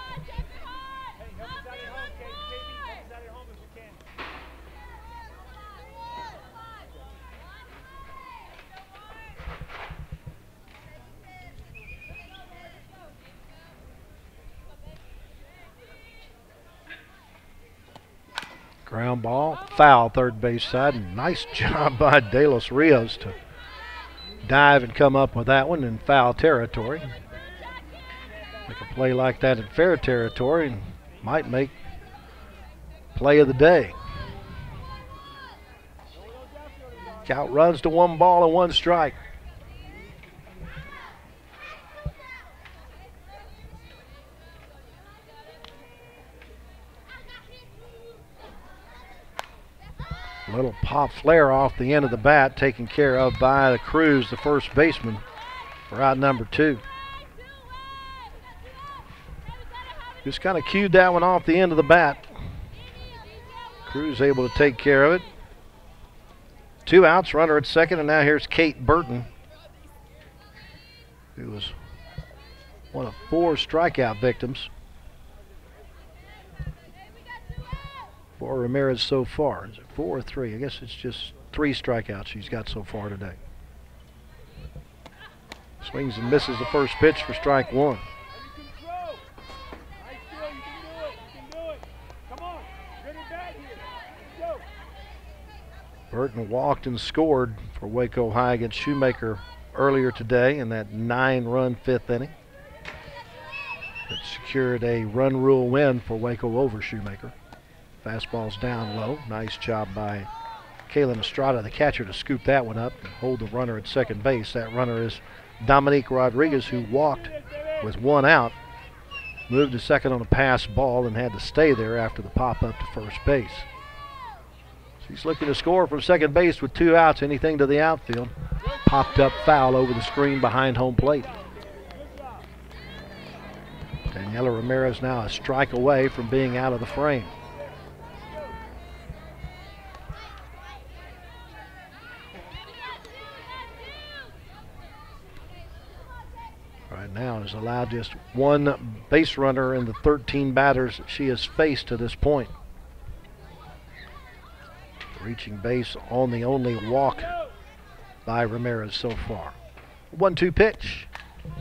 A: Ground ball, foul third base side. And nice job by De Los Rios to dive and come up with that one in foul territory. Make a play like that in fair territory and might make play of the day. Count runs to 1 ball and 1 strike. Little pop flare off the end of the bat, taken care of by the Cruz, the first baseman, for out number 2. Just kind of cued that one off the end of the bat. Cruz able to take care of it. 2 outs, runner at second, and now here's Kate Burton, who was one of 4 strikeout victims for Ramirez so far. Is it 4 or 3? I guess it's just 3 strikeouts she's got so far today. Swings and misses the first pitch for strike 1. Burton walked and scored for Waco High against Shoemaker earlier today in that 9-run 5th inning. It secured a run rule win for Waco over Shoemaker. Fastball's down low. Nice job by Kaylin Estrada, the catcher, to scoop that one up and hold the runner at second base. That runner is Dominique Rodriguez, who walked with 1 out, moved to second on a pass ball, and had to stay there after the pop up to first base. She's looking to score from second base with 2 outs. Anything to the outfield. Popped up foul over the screen behind home plate. Daniella Ramirez now a strike away from being out of the frame. Right now has allowed just 1 base runner in the 13 batters she has faced to this point. Reaching base on the only walk by Ramirez so far. 1-2 pitch.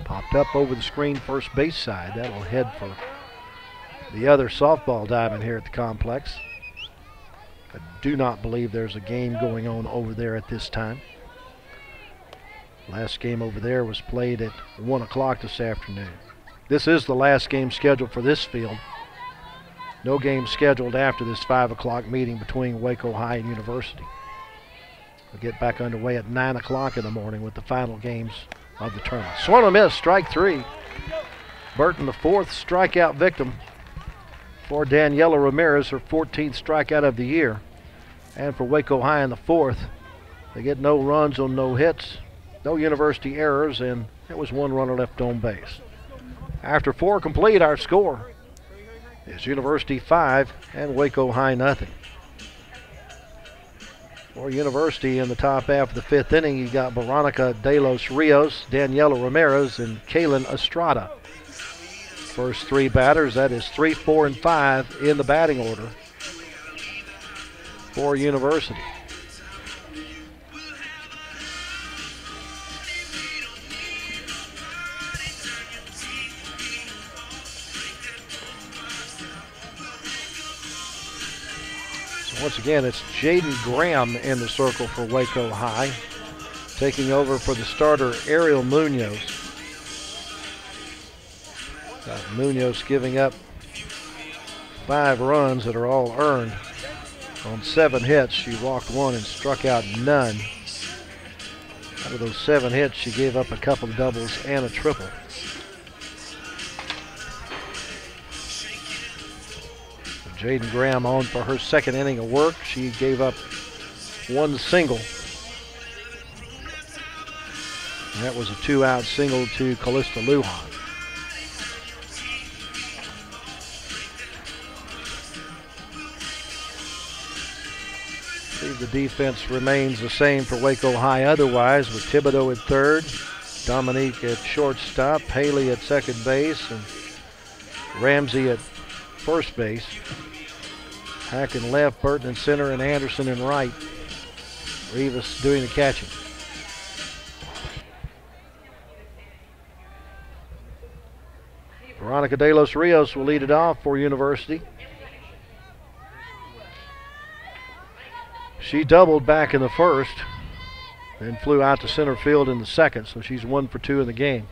A: Popped up over the screen first base side. That'll head for the other softball diamond here at the complex. I do not believe there's a game going on over there at this time. Last game over there was played at 1 o'clock this afternoon. This is the last game scheduled for this field. No game scheduled after this 5 o'clock meeting between Waco High and University. We'll get back underway at 9 o'clock in the morning with the final games of the tournament. Swung and missed, strike 3. Burton, the 4th strikeout victim for Daniella Ramirez, her 14th strikeout of the year. And for Waco High in the 4th, they get no runs on no hits, no University errors, and there was 1 runner left on base. After 4 complete, our score is University 5 and Waco High 0. For University in the top half of the 5th inning, you got Veronica De Los Rios, Daniella Ramirez, and Kaylin Estrada. First 3 batters, that is 3, 4, and 5 in the batting order for University. Once again, it's Jayden Graham in the circle for Waco High, taking over for the starter Ariel Munoz. Munoz giving up 5 runs that are all earned. On 7 hits, she walked 1 and struck out none. Out of those 7 hits, she gave up a couple of doubles and a triple. Jayden Graham on for her 2nd inning of work. She gave up 1 single. That was a 2-out single to Callista Lujan. The defense remains the same for Waco High otherwise, with Thibodeau at third, Dominique at shortstop, Haley at second base, and Ramsey at first base. Hack in left, Burton in center, and Anderson in right. Rivas doing the catching. Veronica De Los Rios will lead it off for University. She doubled back in the first, then flew out to center field in the second, so she's 1 for 2 in the game.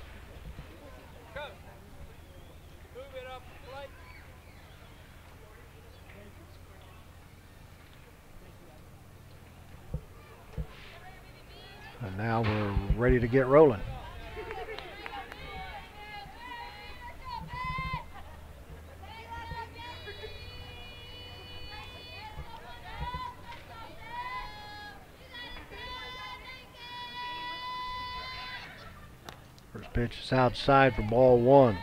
A: And now we're ready to get rolling. First pitch is outside for ball 1.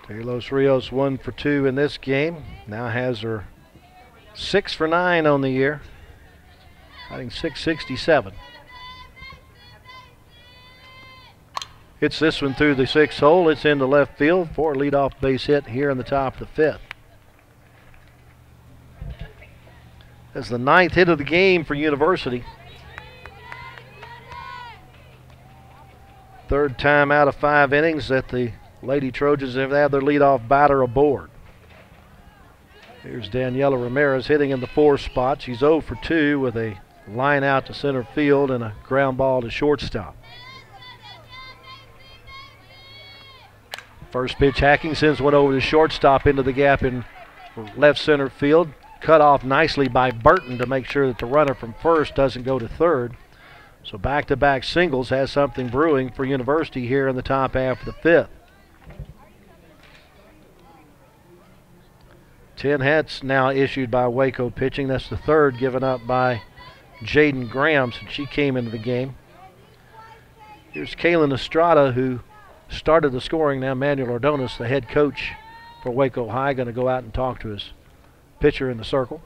A: De Los Rios 1 for 2 in this game. Now has her 6 for 9 on the year. Batting .667. Hits this one through the 6th hole. It's into left field for a leadoff base hit here in the top of the 5th. That's the 9th hit of the game for University. 3rd time out of 5 innings that the Lady Trojans have had their leadoff batter aboard. Here's Daniella Ramirez hitting in the 4th spot. She's 0 for 2 with a line out to center field and a ground ball to shortstop. First pitch, Hacking sends one over to shortstop into the gap in left center field. Cut off nicely by Burton to make sure that the runner from first doesn't go to third. So back-to-back singles has something brewing for University here in the top half of the 5th. 10 hits now issued by Waco pitching. That's the 3rd given up by Jayden Graham since she came into the game. Here's Kaylin Estrada, who started the scoring. Now Manuel Ordonez, the head coach for Waco High, going to go out and talk to his pitcher in the circle.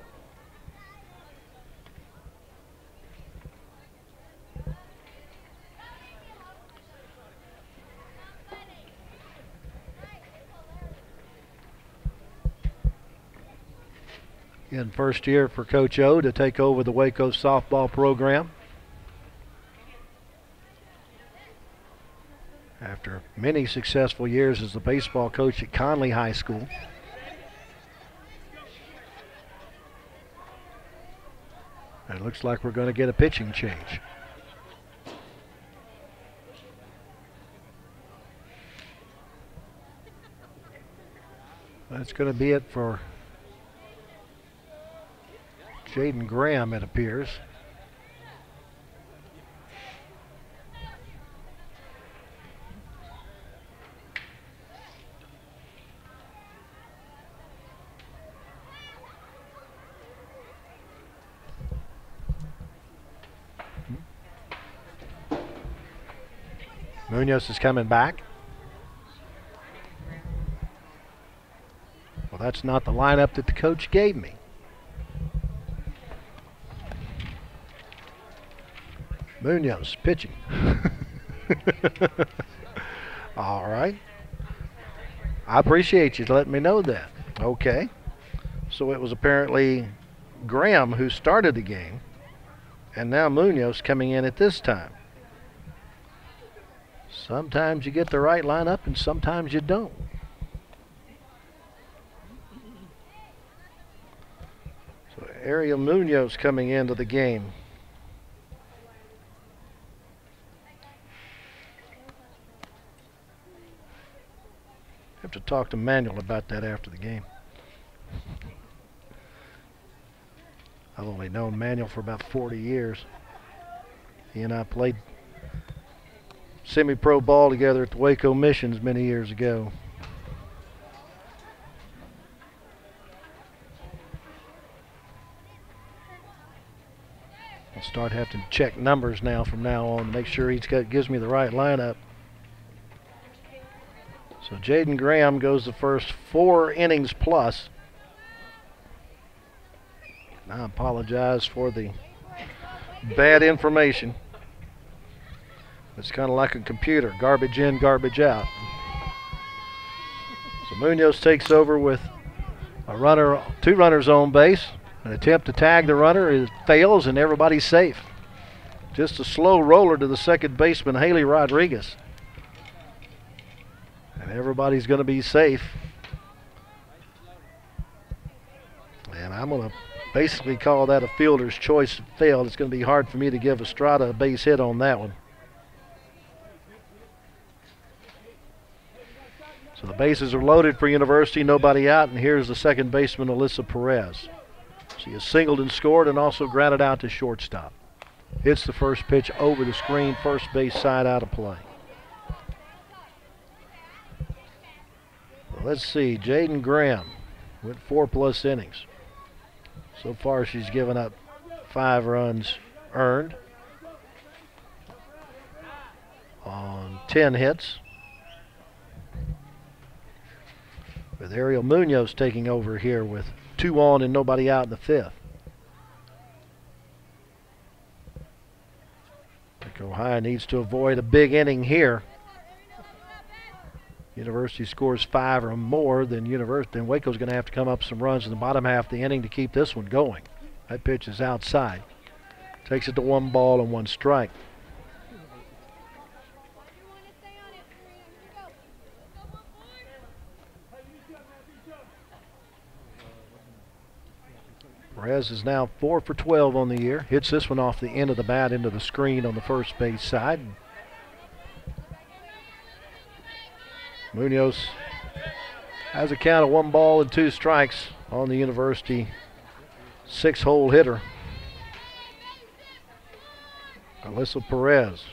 A: In first year for Coach O to take over the Waco softball program. After many successful years as the baseball coach at Conley High School. And it looks like we're going to get a pitching change. That's going to be it for Jayden Graham, it appears. Munoz is coming back. Well, that's not the lineup that the coach gave me. Munoz pitching. All right. I appreciate you letting me know that. Okay. So it was apparently Graham who started the game, and now Munoz coming in at this time. Sometimes you get the right lineup and sometimes you don't. So Ariel Munoz coming into the game. Have to talk to Manuel about that after the game. I've only known Manuel for about 40 years. He and I played semi-pro ball together at the Waco Missions many years ago. I'll start having to check numbers now from now on to make sure gives me the right lineup. So Jayden Graham goes the first 4 innings plus. And I apologize for the bad information. It's kind of like a computer, garbage in, garbage out. So Munoz takes over with a runner, 2 runners on base. An attempt to tag the runner fails, and everybody's safe. Just a slow roller to the second baseman, Haley Rodriguez. And everybody's going to be safe. And I'm going to basically call that a fielder's choice failed. It's going to be hard for me to give Estrada a base hit on that one. So the bases are loaded for University, nobody out, and here's the second baseman, Elisa Perez. She has singled and scored and also grounded out to shortstop. Hits the first pitch over the screen, first base side out of play. Well, let's see, Jayden Graham went 4+ innings. So far she's given up 5 runs earned on 10 hits. With Ariel Munoz taking over here with 2 on and nobody out in the 5th. Ohio needs to avoid a big inning here. University scores 5 or more, then Waco's going to have to come up some runs in the bottom half of the inning to keep this one going. That pitch is outside. Takes it to 1 ball and 1 strike. Perez is now 4 for 12 on the year. Hits this one off the end of the bat into the screen on the first base side. Munoz has a count of 1 ball and 2 strikes on the University 6-hole hitter, Elisa Perez.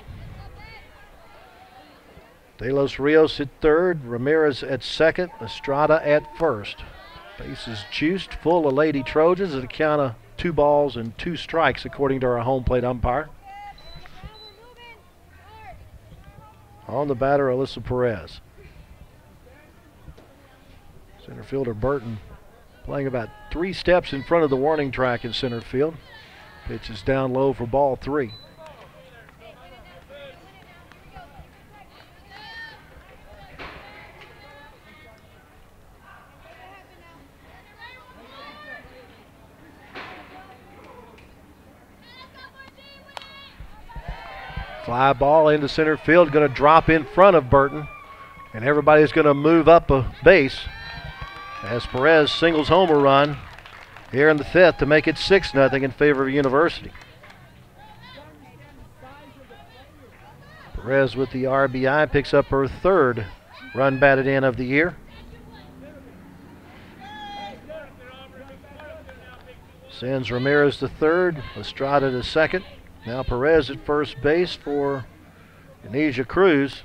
A: De Los Rios at third, Ramirez at second, Estrada at first. Bases juiced, full of Lady Trojans at a count of 2 balls and 2 strikes according to our home plate umpire. On the batter, Elisa Perez. Center fielder Burton playing about 3 steps in front of the warning track in center field. Pitch is down low for ball 3. Fly ball into center field, going to drop in front of Burton, and everybody's going to move up a base as Perez singles home a run here in the 5th to make it 6-0 in favor of University. Perez with the RBI picks up her 3rd run batted in of the year. Sends Ramirez to 3rd, Estrada to 2nd. Now Perez at first base for Anesia Cruz,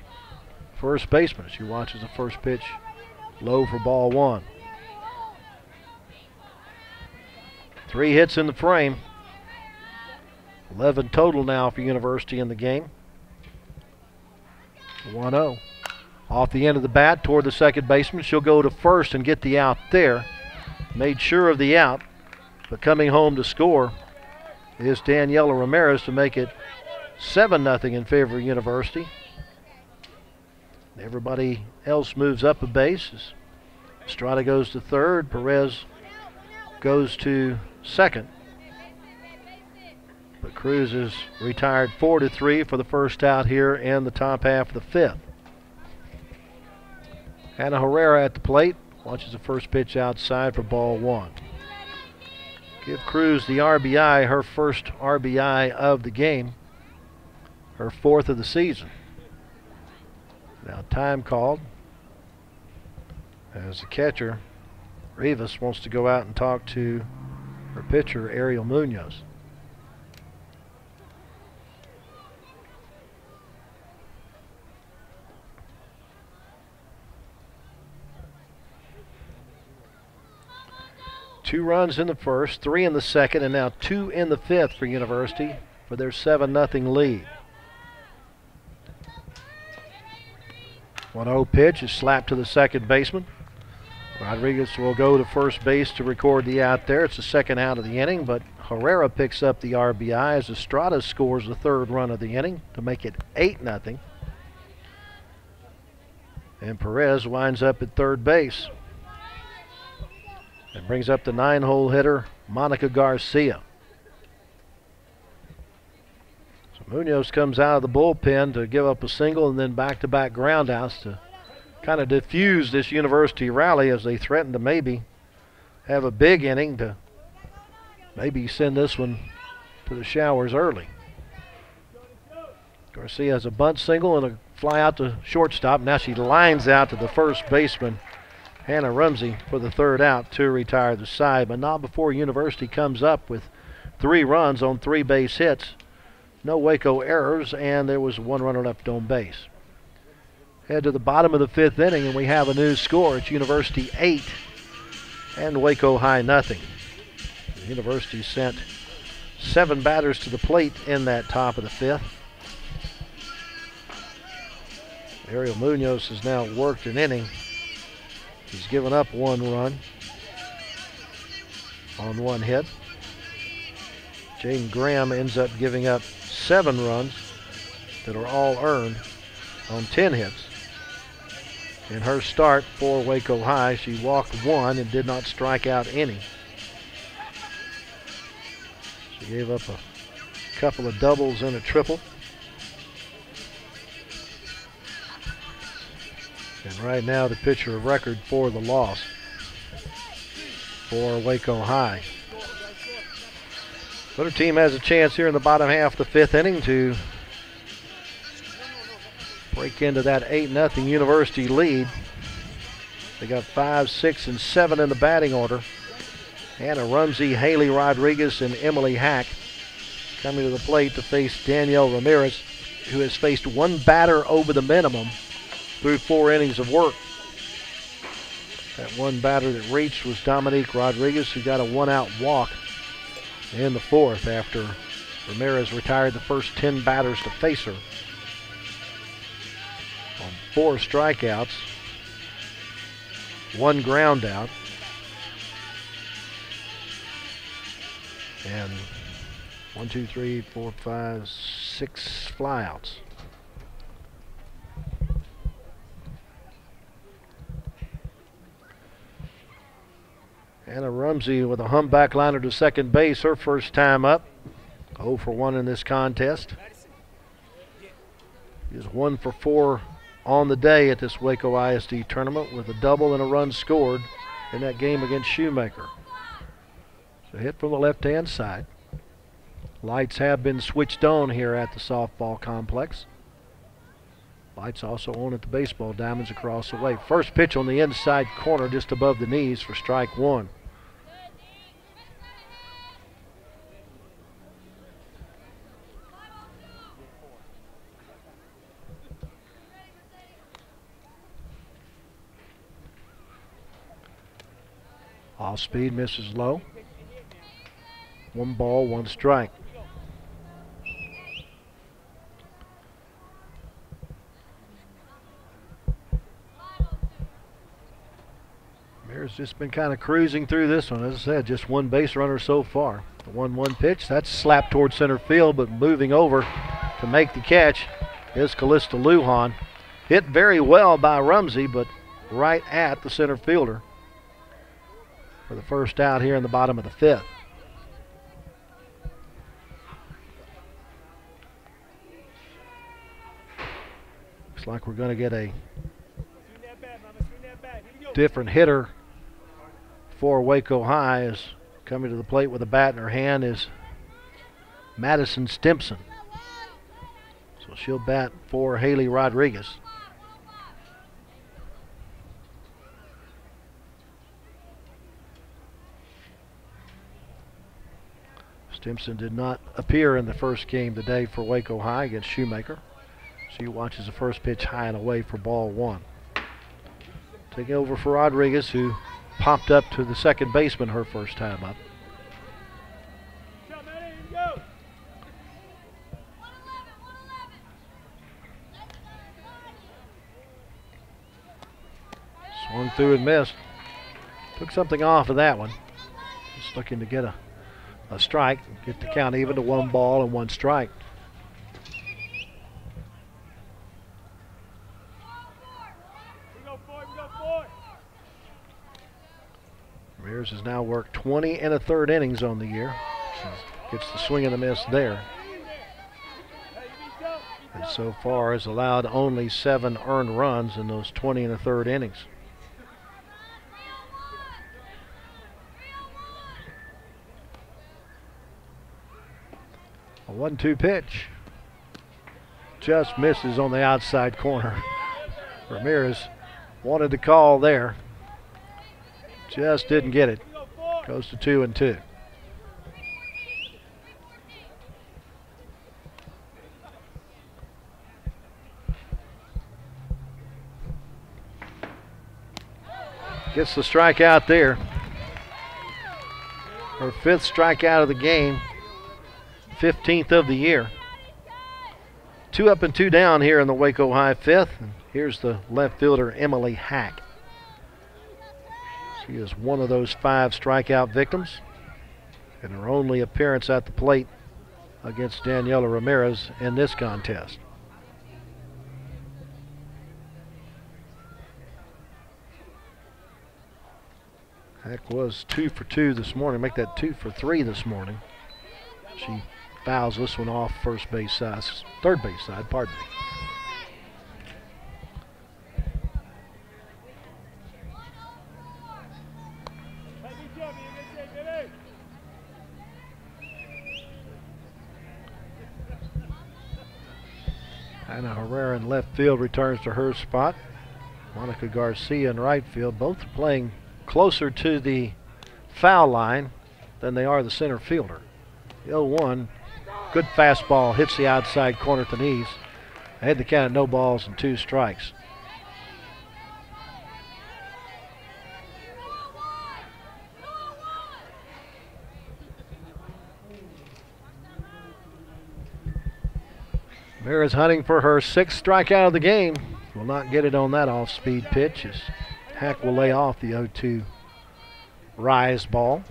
A: first baseman. She watches the first pitch low for ball 1. 3 hits in the frame. 11 total now for University in the game. 1-0. Off the end of the bat toward the second baseman. She'll go to first and get the out there. Made sure of the out, but coming home to score is Daniella Ramirez to make it 7-0 in favor of University. Everybody else moves up a base. Estrada goes to 3rd. Perez goes to 2nd. But Cruz is retired 4-3 for the first out here in the top half of the 5th. Hannah Herrera at the plate. Watches the first pitch outside for ball 1. Give Cruz the RBI, her first RBI of the game, her 4th of the season. Now time called as the catcher, Rivas, wants to go out and talk to her pitcher, Ariel Munoz. 2 runs in the first, 3 in the second, and now 2 in the fifth for University for their 7-0 lead. 1-0 pitch is slapped to the second baseman. Rodriguez will go to first base to record the out there. It's the second out of the inning, but Herrera picks up the RBI as Estrada scores the third run of the inning to make it 8-0. And Perez winds up at third base and brings up the 9-hole hitter, Monica Garcia. So Munoz comes out of the bullpen to give up a single and then back-to-back groundouts to kind of diffuse this University rally as they threaten to maybe have a big inning to maybe send this one to the showers early. Garcia has a bunt single and a fly out to shortstop. Now she lines out to the first baseman, Hannah Rumsey, for the third out to retire the side, but not before University comes up with 3 runs on 3 base hits. No Waco errors, and there was 1 runner left on base. Head to the bottom of the 5th inning, and we have a new score. It's University 8 and Waco High nothing. The University sent 7 batters to the plate in that top of the 5th. Ariel Munoz has now worked an inning. He's given up 1 run on 1 hit. Jayden Graham ends up giving up 7 runs that are all earned on 10 hits. In her start for Waco High, she walked 1 and did not strike out any. She gave up a couple of doubles and a triple. And right now the pitcher of record for the loss for Waco High. But her team has a chance here in the bottom half of the 5th inning to break into that 8-0 University lead. They got 5, 6, and 7 in the batting order. Hannah Rumsey, Haley Rodriguez, and Emily Hack coming to the plate to face Daniella Ramirez, who has faced 1 batter over the minimum through 4 innings of work. That 1 batter that reached was Dominique Rodriguez, who got a 1-out walk in the 4th after Ramirez retired the first 10 batters to face her. On 4 strikeouts, 1 ground out, and 1, 2, 3, 4, 5, 6 flyouts. Hannah Rumsey with a humpback liner to second base, her first time up. 0 for 1 in this contest. She's 1 for 4 on the day at this Waco ISD tournament with a double and a run scored in that game against Shoemaker. So hit from the left-hand side. Lights have been switched on here at the softball complex. Lights also on at the baseball diamonds across the way. First pitch on the inside corner just above the knees for strike 1. Off speed, misses low. 1 ball, 1 strike. Mare's just been kind of cruising through this one. As I said, just 1 base runner so far. The 1-1 pitch, that's slapped towards center field, but moving over to make the catch is Callista Lujan. Hit very well by Rumsey, but right at the center fielder for the first out here in the bottom of the 5th. Looks like we're going to get a different hitter for Waco High. As coming to the plate with a bat in her hand is Madison Stimpson. So she'll bat for Haley Rodriguez. Stimpson did not appear in the first game today for Waco High against Shoemaker. She watches the first pitch high and away for ball 1. Taking over for Rodriguez, who popped up to the second baseman her first time up. Swung through and missed. Took something off of that one. Just looking to get a strike, get the count even to 1 ball and 1 strike. Ramirez has now worked 20 1/3 innings on the year. She gets the swing and a miss there. And so far has allowed only 7 earned runs in those 20 1/3 innings. A 1-2 pitch. Just misses on the outside corner. Ramirez wanted to call there. Just didn't get it. Goes to 2-2. Gets the strikeout there. Her 5th strikeout of the game. 15th of the year. 2 up and 2 down here in the Waco High 5th. And here's the left fielder, Emily Hack. She is one of those 5 strikeout victims. And her only appearance at the plate against Daniella Ramirez in this contest. Hack was 2 for 2 this morning. Make that 2 for 3 this morning. She fouls this one off third base side, pardon me. Anna Herrera in left field returns to her spot. Monica Garcia in right field. Both playing closer to the foul line than they are the center fielder. The 0-1, good fastball, hits the outside corner at the knees. I had the count of no balls and 2 strikes. Ramirez hunting for her 6th strikeout of the game. Will not get it on that off-speed pitch as Hack will lay off the 0-2 rise ball.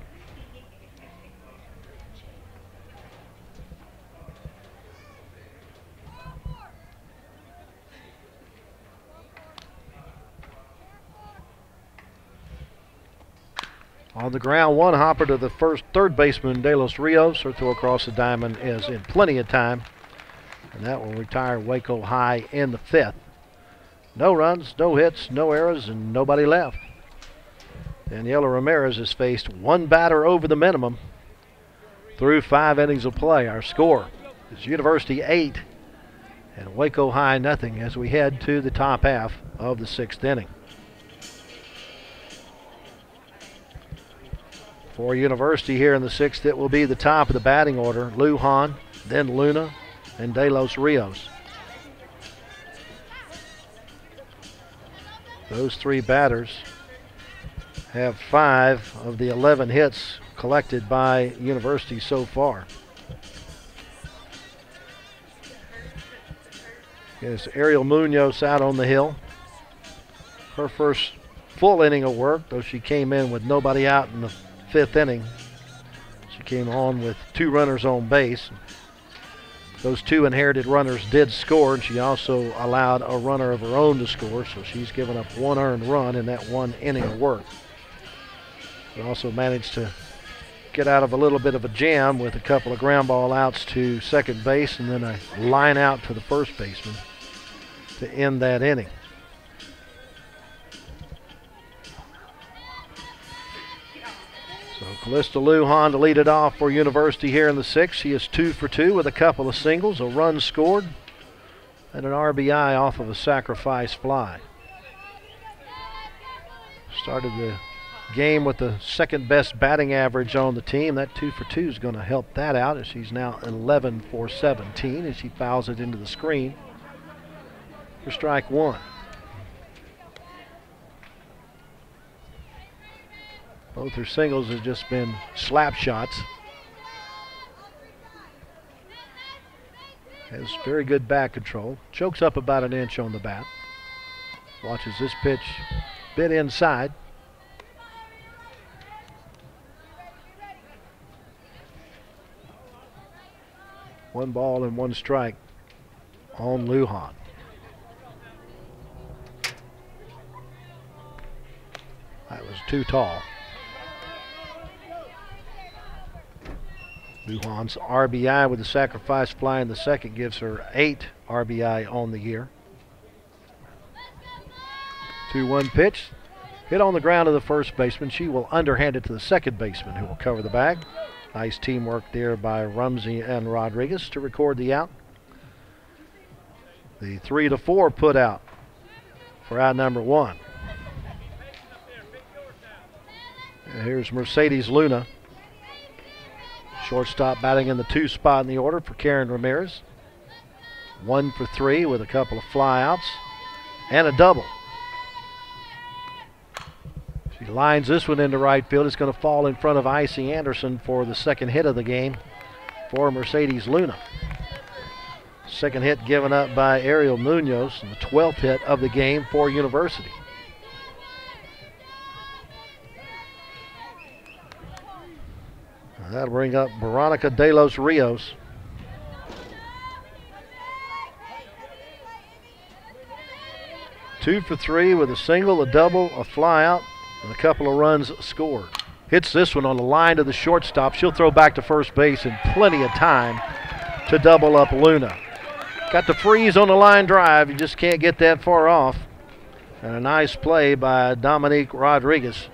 A: On the ground, 1 hopper to the third baseman, De Los Rios. Her throw across the diamond is in plenty of time. And that will retire Waco High in the 5th. No runs, no hits, no errors, and nobody left. Daniella Ramirez has faced 1 batter over the minimum through 5 innings of play. Our score is University 8 and Waco High nothing as we head to the top half of the 6th inning. For University here in the 6th, it will be the top of the batting order. Lujan, then Luna, and De Los Rios. Those 3 batters have 5 of the 11 hits collected by University so far. Here's Ariel Munoz out on the hill. Her first full inning of work, though she came in with nobody out in the 5th inning. She came on with 2 runners on base. Those 2 inherited runners did score, and she also allowed a runner of her own to score, so she's given up 1 earned run in that 1 inning of work. She also managed to get out of a little bit of a jam with a couple of ground ball outs to second base and then a line out to the first baseman to end that inning. So Callista Lujan to lead it off for University here in the 6th. She is 2 for 2 with a couple of singles, a run scored, and an RBI off of a sacrifice fly. Started the game with the 2nd best batting average on the team. That 2 for 2 is going to help that out as she's now 11 for 17 as she fouls it into the screen for strike 1. Both her singles have just been slap shots. Has very good back control. Chokes up about an inch on the bat. Watches this pitch bit inside. One ball and one strike on Lujan. That was too tall. Lujan's RBI with the sacrifice fly in the second gives her 8 RBI on the year. 2-1 pitch. Hit on the ground to the first baseman. She will underhand it to the second baseman, who will cover the bag. Nice teamwork there by Rumsey and Rodriguez to record the out. The 3-4 put out for out number 1. And here's Mercedes Luna. Shortstop batting in the 2 spot in the order for Karen Ramirez. 1 for 3 with a couple of flyouts and a double. She lines this one into right field. It's going to fall in front of Icy Anderson for the second hit of the game for Mercedes Luna. Second hit given up by Ariel Munoz, and the 12th hit of the game for University. That'll bring up Veronica De Los Rios. Two for 3 with a single, a double, a flyout, and a couple of runs scored. Hits this one on the line to the shortstop. She'll throw back to first base in plenty of time to double up Luna. Got the freeze on the line drive. You just can't get that far off. And a nice play by Dominique Rodriguez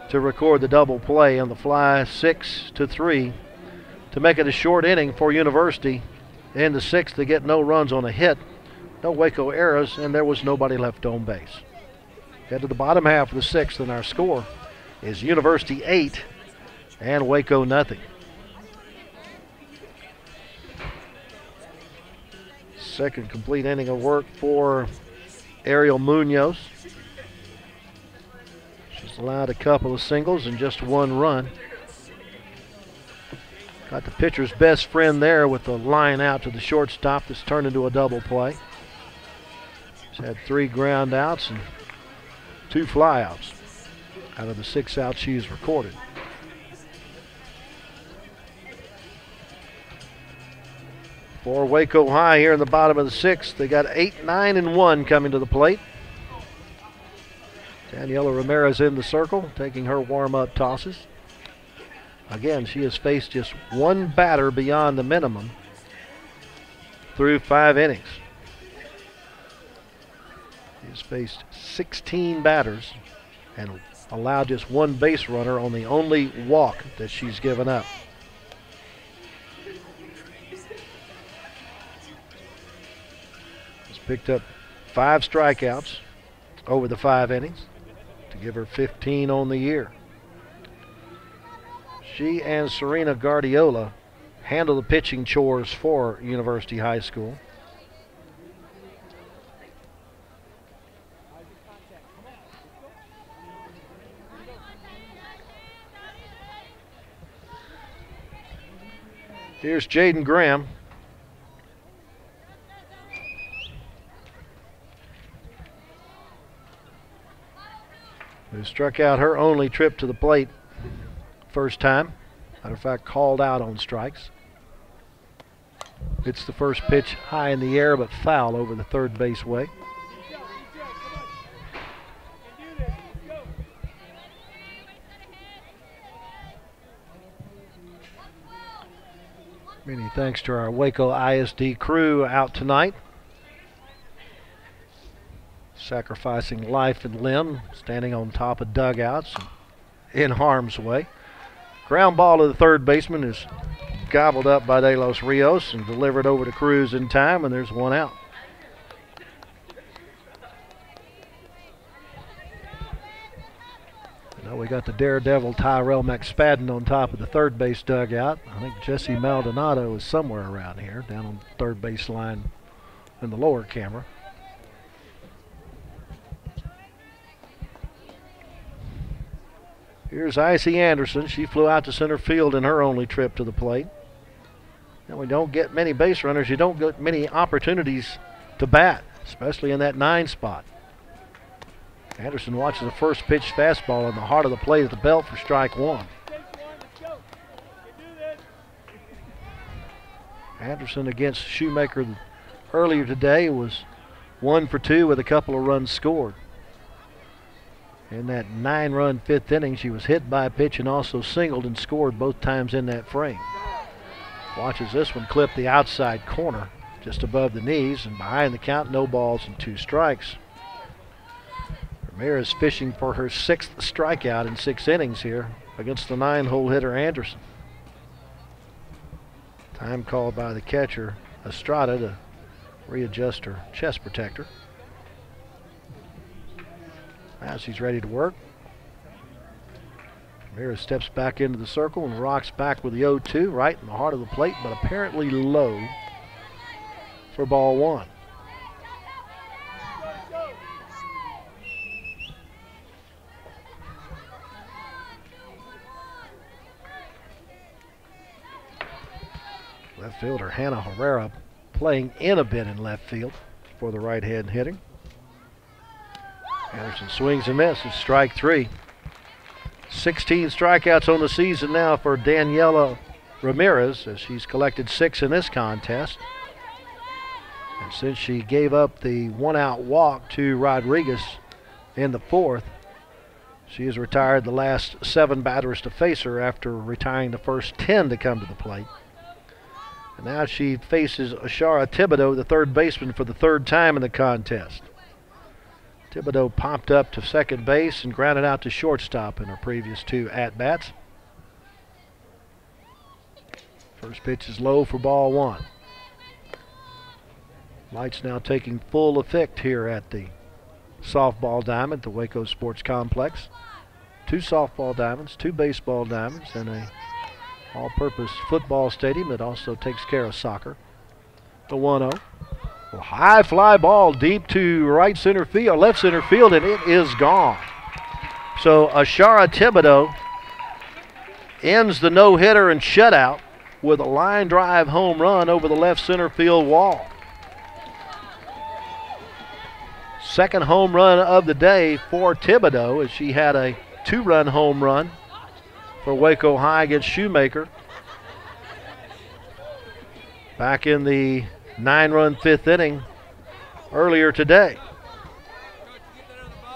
A: to record the double play on the fly. 6-3 to make it a short inning for University. In the 6th, they get no runs on a hit, no Waco errors, and there was nobody left on base. Head to the bottom half of the 6th, and our score is University 8 and Waco nothing. Second complete inning of work for Ariel Munoz. She's allowed a couple of singles and just 1 run. Got the pitcher's best friend there with the line out to the shortstop that's turned into a double play. She's had 3 ground outs and 2 flyouts out of the 6 outs she's recorded. For Waco High here in the bottom of the 6th, they got 8, 9, and 1 coming to the plate. Daniella Ramirez in the circle, taking her warm-up tosses. Again, she has faced just 1 batter beyond the minimum through 5 innings. She has faced 16 batters and allowed just 1 base runner on the only walk that she's given up. She's picked up 5 strikeouts over the 5 innings to give her 15 on the year. She and Serena Guardiola handle the pitching chores for University High School. Here's Jayden Graham. Who struck out her only trip to the plate first time. Matter of fact, called out on strikes. It's the first pitch high in the air but foul over the third base way. Many thanks to our Waco ISD crew out tonight, sacrificing life and limb, standing on top of dugouts in harm's way. Ground ball to the third baseman is gobbled up by De Los Rios and delivered over to Cruz in time, and there's 1 out. Now we got the daredevil Tyrell McSpadden on top of the third base dugout. I think Jesse Maldonado is somewhere around here, down on the third base line in the lower camera. Here's Icy Anderson. She flew out to center field in her only trip to the plate. And we don't get many base runners. You don't get many opportunities to bat, especially in that 9 spot. Anderson watches the first pitch fastball in the heart of the plate at the belt for strike 1. Anderson against Shoemaker earlier today was 1 for 2 with a couple of runs scored. In that 9-run 5th inning, she was hit by a pitch and also singled and scored both times in that frame. Watches this one clip the outside corner just above the knees, and behind the count, no balls and 2 strikes. Ramirez fishing for her 6th strikeout in 6 innings here against the 9-hole hitter Anderson. Time called by the catcher Estrada to readjust her chest protector. Now she's ready to work. Ramirez steps back into the circle and rocks back with the 0-2 right in the heart of the plate, but apparently low for ball 1. Left fielder Hannah Herrera playing in a bit in left field for the right-hand hitting. Anderson swings and misses, strike 3. 16 strikeouts on the season now for Daniella Ramirez, as she's collected 6 in this contest. And since she gave up the 1-out walk to Rodriguez in the 4th, she has retired the last 7 batters to face her after retiring the first 10 to come to the plate. And now she faces Ashara Thibodeau, the 3rd baseman, for the 3rd time in the contest. Thibodeau popped up to second base and grounded out to shortstop in her previous 2 at-bats. First pitch is low for ball 1. Lights now taking full effect here at the softball diamond, the Waco Sports Complex. 2 softball diamonds, 2 baseball diamonds, and a all-purpose football stadium that also takes care of soccer. The 1-0. Well, high fly ball deep to right center field, left center field, and it is gone. So Ashara Thibodeau ends the no-hitter and shutout with a line drive home run over the left center field wall. Second home run of the day for Thibodeau, as she had a 2-run home run for Waco High against Shoemaker back in the 9-run 5th inning earlier today.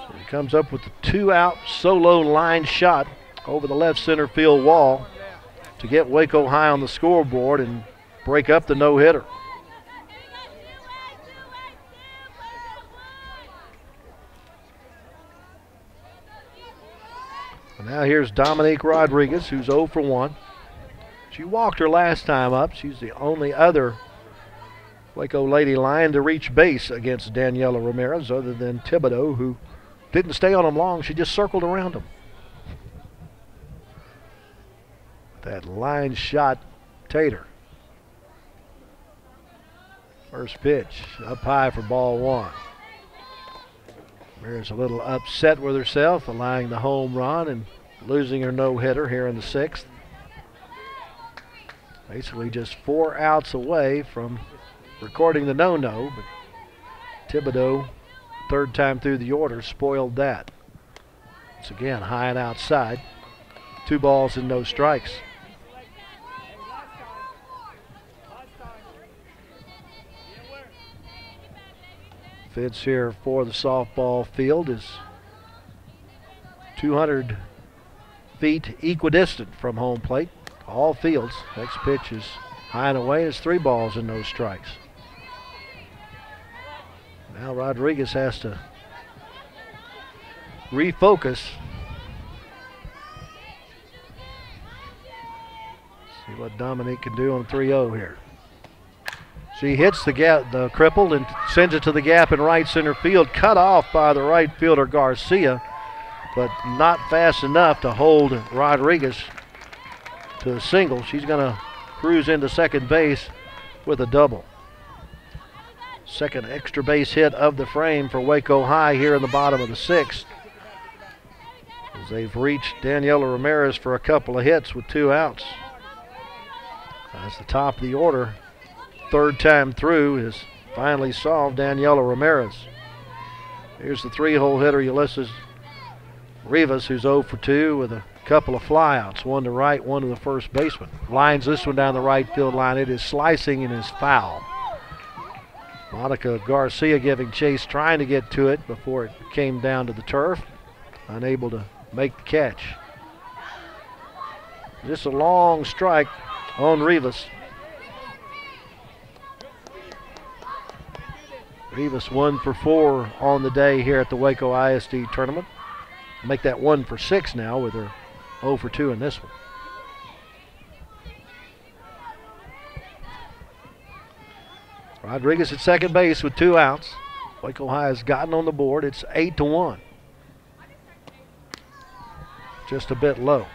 A: So he comes up with the 2-out solo line shot over the left center field wall to get Waco High on the scoreboard and break up the no-hitter. And now here's Dominique Rodriguez, who's 0 for 1. She walked her last time up. She's the only other Waco Lady Lion to reach base against Daniella Ramirez, other than Thibodeau, who didn't stay on him long. She just circled around him. That line shot tater. First pitch up high for ball 1. Ramirez a little upset with herself, allowing the home run and losing her no-hitter here in the 6th. Basically just 4 outs away from recording the no-no, but Thibodeau, 3rd time through the order, spoiled that. Once again, high and outside. 2 balls and no strikes. Fence here for the softball field is 200 feet equidistant from home plate. All fields. Next pitch is high and away. It's 3 balls and no strikes. Now Rodriguez has to refocus. See what Dominique can do on 3-0 here. She hits the gap, the crippled, and sends it to the gap in right center field. Cut off by the right fielder Garcia, but not fast enough to hold Rodriguez to a single. She's going to cruise into second base with a double. Second extra base hit of the frame for Waco High here in the bottom of the 6th. as they've reached Daniella Ramirez for a couple of hits with 2 outs. That's the top of the order. 3rd time through is finally solved Daniella Ramirez. Here's the 3-hole hitter, Elisa Perez, who's 0 for 2 with a couple of flyouts, 1 to right, 1 to the first baseman. Lines this one down the right field line. It is slicing and is foul. Monica Garcia giving chase, trying to get to it before it came down to the turf. Unable to make the catch. Just a long strike on Rivas. Rivas 1 for 4 on the day here at the Waco ISD tournament. Make that 1 for 6 now with her 0 for 2 in this one. Rodriguez at second base with 2 outs. Waco High has gotten on the board. It's 8-1. Just a bit low.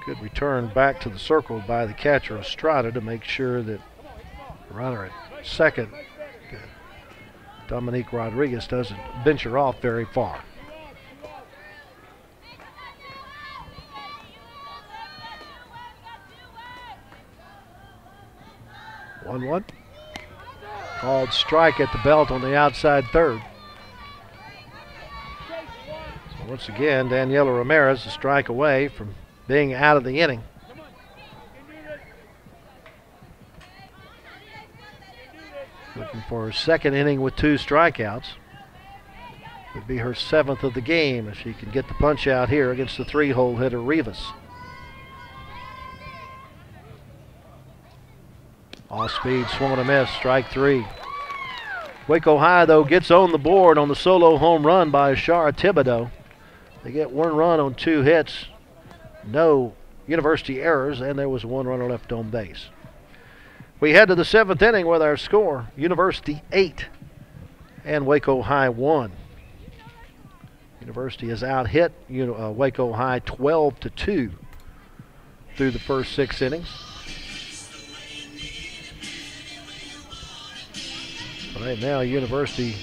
A: Good return back to the circle by the catcher Estrada to make sure that the runner at second, Dominique Rodriguez, doesn't venture off very far. One. Called strike at the belt on the outside third. So once again, Daniella Ramirez a strike away from being out of the inning. Looking for her 2nd inning with 2 strikeouts. Would be her 7th of the game if she can get the punch out here against the 3-hole hitter Rivas. Off speed, swung and a miss, strike 3. Waco High, though, gets on the board on the solo home run by Ashara Thibodeau. They get 1 run on 2 hits, no University errors, and there was 1 runner left on base. We head to the 7th inning with our score: University 8 and Waco High 1. University has out-hit Waco High 12-2 through the first 6 innings. Right now, University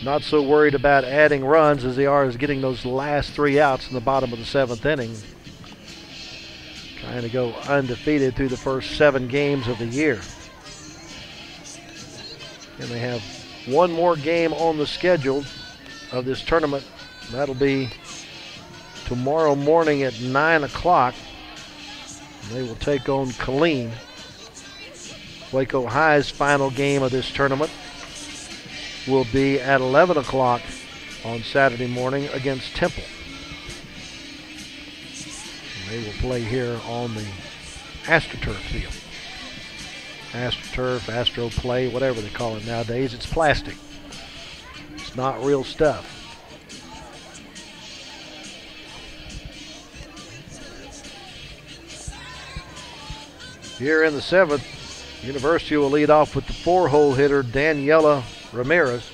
A: not so worried about adding runs as they are as getting those last 3 outs in the bottom of the 7th inning. Trying to go undefeated through the first 7 games of the year. And they have 1 more game on the schedule of this tournament. That'll be tomorrow morning at 9 o'clock. They will take on Killeen. Waco High's final game of this tournament will be at 11 o'clock on Saturday morning against Temple. And they will play here on the AstroTurf field. AstroTurf, Astro Play, whatever they call it nowadays. It's plastic. It's not real stuff. Here in the 7th, University will lead off with the 4-hole hitter Daniella Ramirez,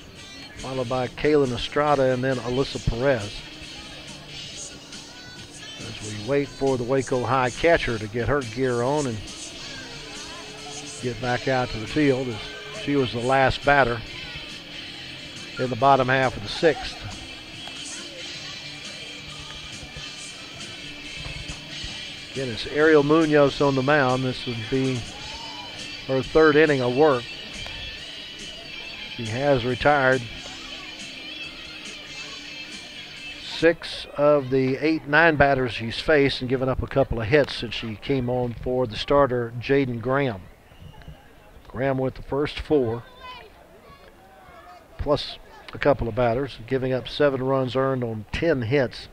A: followed by Kaylin Estrada and then Elisa Perez. As we wait for the Waco High catcher to get her gear on and get back out to the field, as she was the last batter in the bottom half of the 6th. Again, it's Ariel Munoz on the mound. This would be her 3rd inning of work. She has retired 6 of the 8-9 batters she's faced and given up a couple of hits since she came on for the starter, Jayden Graham. Graham with the first 4, plus a couple of batters, giving up 7 runs earned on 10 hits.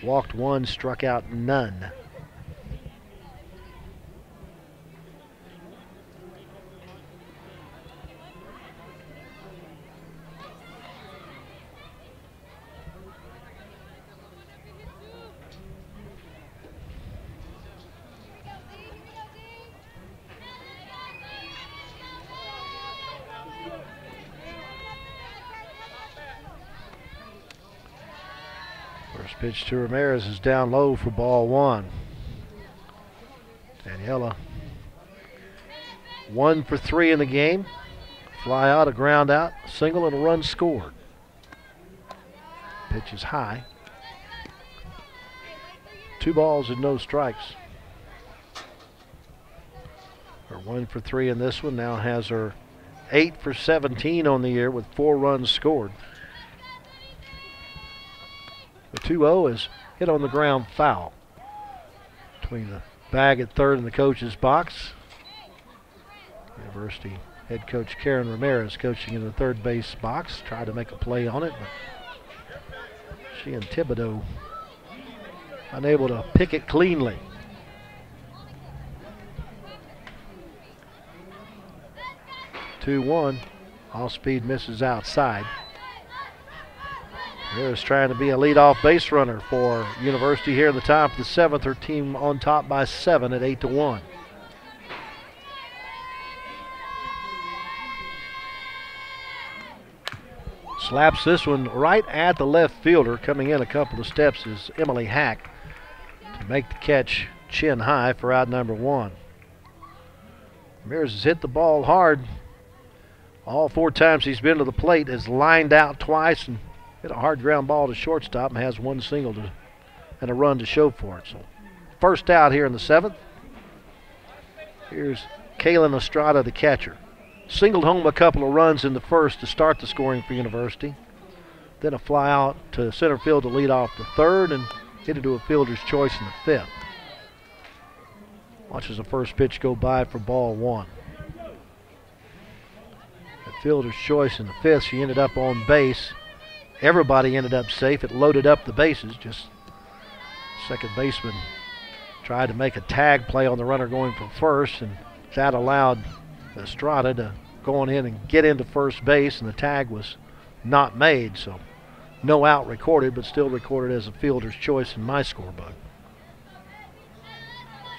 A: Walked 1, struck out none. First pitch to Ramirez is down low for ball 1. Daniella 1 for 3 in the game. Fly out, a ground out, single, and a run scored. Pitch is high. 2 balls and no strikes. Her 1 for 3 in this one, now has her 8 for 17 on the year with 4 runs scored. The 2-0 is hit on the ground foul. Between the bag at third and the coach's box. University head coach Karen Ramirez coaching in the third base box. Tried to make a play on it, but she and Thibodeau unable to pick it cleanly. Two-one. Off speed misses outside. Ramirez trying to be a leadoff base runner for University here in the top of the 7th. Her team on top by 7 at 8-1. Slaps this one right at the left fielder. Coming in a couple of steps is Emily Hack to make the catch chin high for out number 1. Ramirez has hit the ball hard. All 4 times he's been to the plate, has lined out twice and hit a hard ground ball to shortstop and has 1 single and a run to show for it. So first out here in the 7th. Here's Kaylin Estrada, the catcher. Singled home a couple of runs in the first to start the scoring for University. Then a fly out to center field to lead off the 3rd and hit it to a fielder's choice in the 5th. Watches the first pitch go by for ball 1. At fielder's choice in the 5th, she ended up on base. Everybody ended up safe. It loaded up the bases. Just second baseman tried to make a tag play on the runner going from first, and that allowed Estrada to go on in and get into first base, and the tag was not made, so no out recorded, but still recorded as a fielder's choice in my scorebook.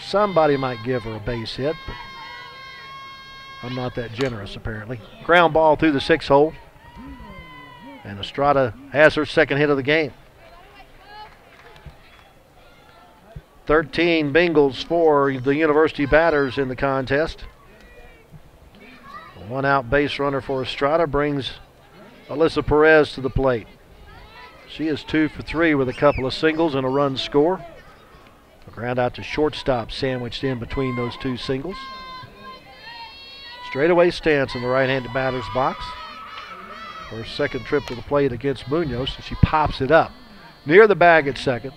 A: Somebody might give her a base hit, but I'm not that generous apparently. Ground ball through the 6th hole, and Estrada has her 2nd hit of the game. 13 Bengals for the University batters in the contest. A 1-out base runner for Estrada brings Elisa Perez to the plate. She is 2 for 3 with a couple of singles and a run score. A ground out to shortstop sandwiched in between those 2 singles. Straightaway stance in the right-handed batter's box. Her 2nd trip to the plate against Munoz, and she pops it up near the bag at 2nd.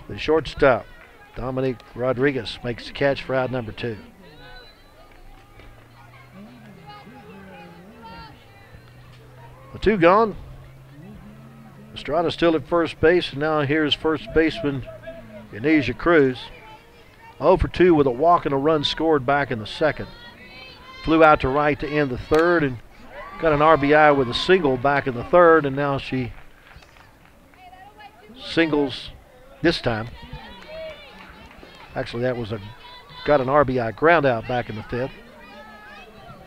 A: The shortstop, Dominique Rodriguez, makes the catch for out number 2. The 2 gone. Estrada still at first base, and now here's first baseman Yanisha Cruz. 0 for 2 with a walk and a run scored back in the 2nd. Flew out to right to end the 3rd and got an RBI with a single back in the 3rd, and now she singles this time. Actually, that was got an RBI ground out back in the 5th.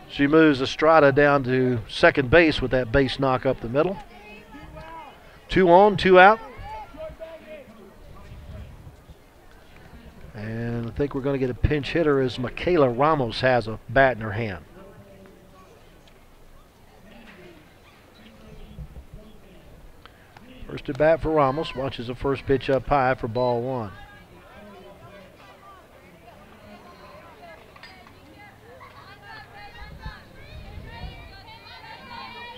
A: She moves Estrada down to 2nd base with that base knock up the middle. 2 on, 2 out. And I think we're going to get a pinch hitter as Michaela Ramos has a bat in her hand. First at bat for Ramos. Watches the first pitch up high for ball 1.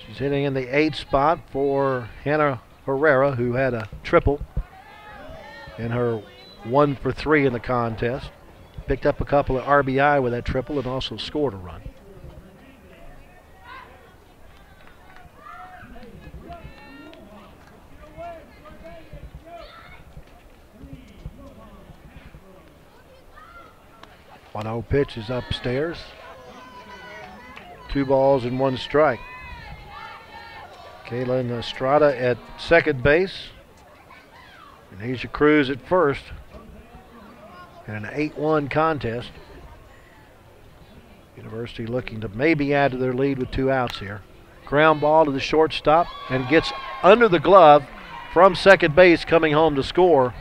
A: She's hitting in the 8th spot for Hannah Herrera, who had a triple in her 1 for 3 in the contest. Picked up a couple of RBI with that triple and also scored a run. One-0 pitch is upstairs. 2 balls and 1 strike. Kaylin Estrada at 2nd base. And Yanisha Cruz at 1st. And an 8-1 contest. University looking to maybe add to their lead with 2 outs here. Ground ball to the shortstop and gets under the glove from 2nd base. Coming home to score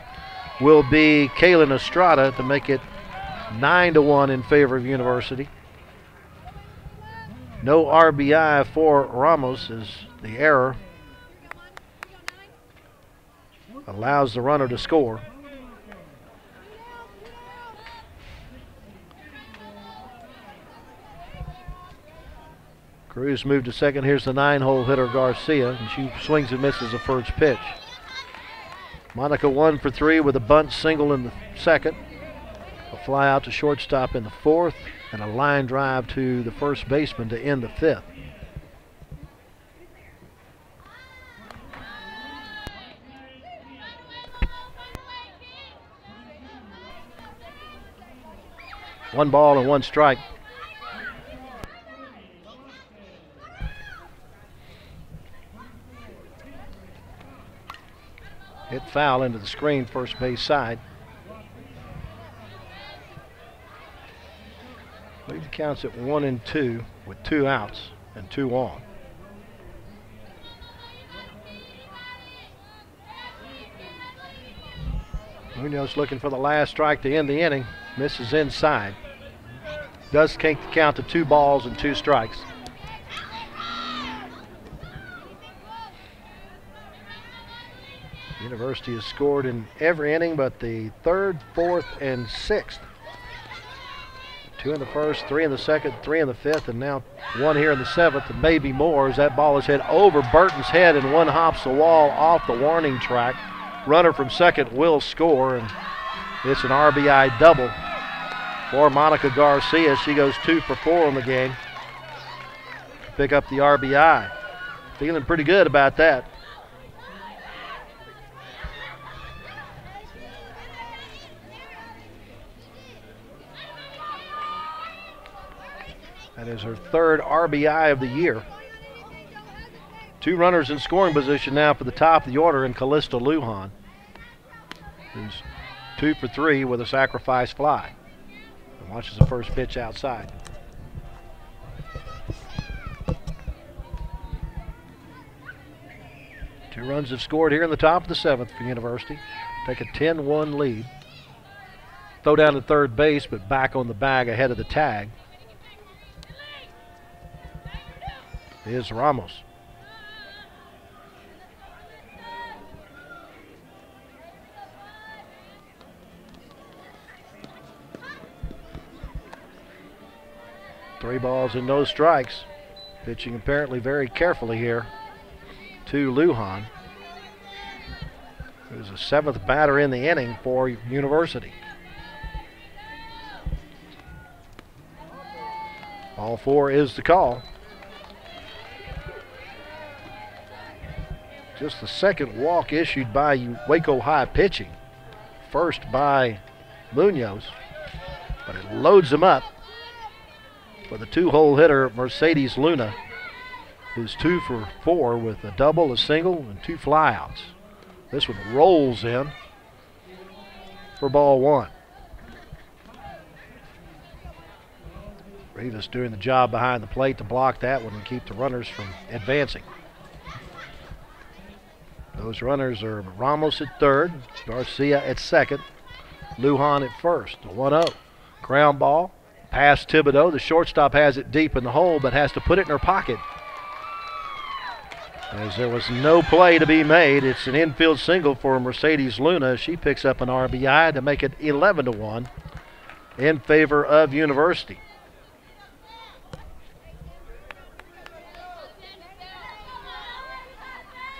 A: will be Kaylin Estrada to make it 9-1 in favor of University. No RBI for Ramos as the error allows the runner to score. Cruz moved to second. Here's the 9-hole hitter, Garcia, and she swings and misses the first pitch. Monica 1 for 3 with a bunt single in the second. A fly out to shortstop in the fourth, and a line drive to the first baseman to end the fifth. One ball and one strike. Hit foul into the screen, first base side. Lead counts at 1-2 with 2 outs and 2 on. Munoz looking for the last strike to end the inning. Misses inside. Does take the count to 2 balls and 2 strikes. University has scored in every inning but the 3rd, 4th, and 6th. 2 in the first, 3 in the second, 3 in the 5th, and now 1 here in the 7th, and maybe more as that ball is hit over Burton's head and one hops the wall off the warning track. Runner from second will score, and it's an RBI double for Monica Garcia. She goes 2 for 4 on the game. Pick up the RBI. Feeling pretty good about that. That is her 3rd RBI of the year. 2 runners in scoring position now for the top of the order in Callista Lujan, who's 2 for 3 with a sacrifice fly. And watches the first pitch outside. Two runs have scored here in the top of the 7th for University. Take a 10-1 lead. Throw down to third base, but back on the bag ahead of the tag is Ramos. Three balls and no strikes. Pitching apparently very carefully here to Lujan, who's the 7th batter in the inning for University. Ball 4 is the call. Just the 2nd walk issued by Waco High pitching. First by Munoz, but it loads them up for the 2-hole hitter Mercedes Luna, who's 2 for 4 with a double, a single, and 2 flyouts. This one rolls in for ball 1. Rivas doing the job behind the plate to block that one and keep the runners from advancing. Those runners are Ramos at 3rd, Garcia at 2nd, Lujan at 1st. The 1-0. Ground ball, past Thibodeau. The shortstop has it deep in the hole, but has to put it in her pocket, as there was no play to be made. It's an infield single for Mercedes Luna. She picks up an RBI to make it 11-1 in favor of University.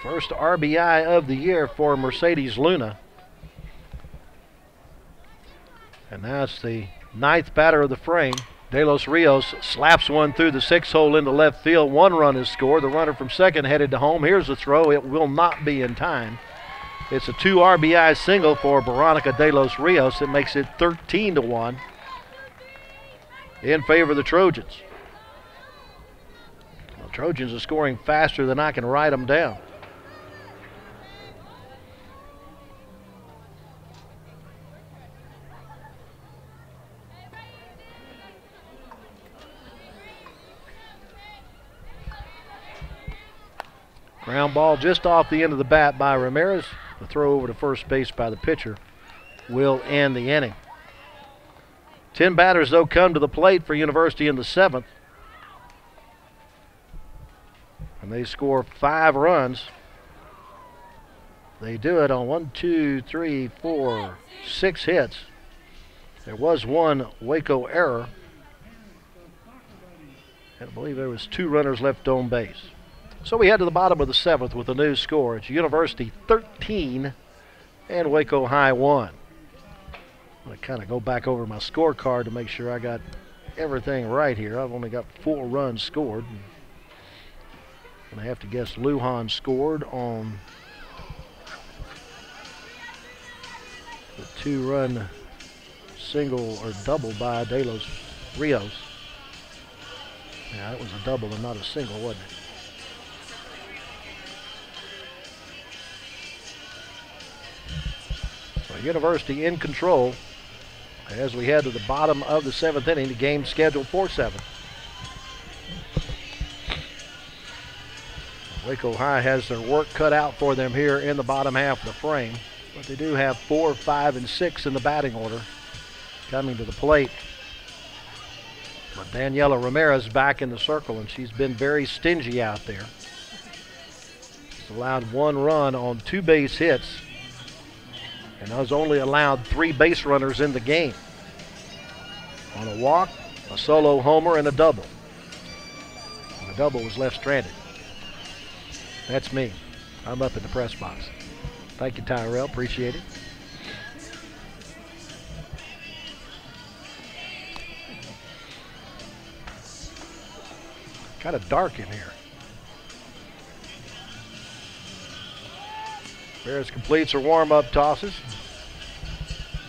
A: First RBI of the year for Mercedes Luna. And now it's the 9th batter of the frame. De Los Rios slaps one through the 6-hole into left field. 1 run is scored. The runner from second headed to home. Here's the throw. It will not be in time. It's a 2 RBI single for Veronica De Los Rios. It makes it 13-1 in favor of the Trojans. The Trojans are scoring faster than I can write them down. Ground ball just off the end of the bat by Ramirez. The throw over to first base by the pitcher will end the inning. 10 batters, though, come to the plate for University in the 7th. And they score 5 runs. They do it on 1, 2, 3, 4, 6 hits. There was 1 Waco error. And I believe there was 2 runners left on base. So we head to the bottom of the 7th with a new score. It's University 13 and Waco High 1. I'm going to kind of go back over my scorecard to make sure I got everything right here. I've only got 4 runs scored. And I have to guess Lujan scored on the 2-run single or double by De Los Rios. Yeah, it was a double and not a single, wasn't it? So University in control as we head to the bottom of the 7th inning. The game scheduled for 7. Waco High has their work cut out for them here in the bottom half of the frame, but they do have 4, 5, and 6 in the batting order coming to the plate. But Daniella Ramirez back in the circle, and she's been very stingy out there. She's allowed 1 run on 2 base hits and has only allowed 3 base runners in the game. On a walk, a solo homer, and a double. And the double was left stranded. That's me. I'm up in the press box. Thank you, Tyrell. Appreciate it. Kind of dark in here. Perez completes her warm-up tosses.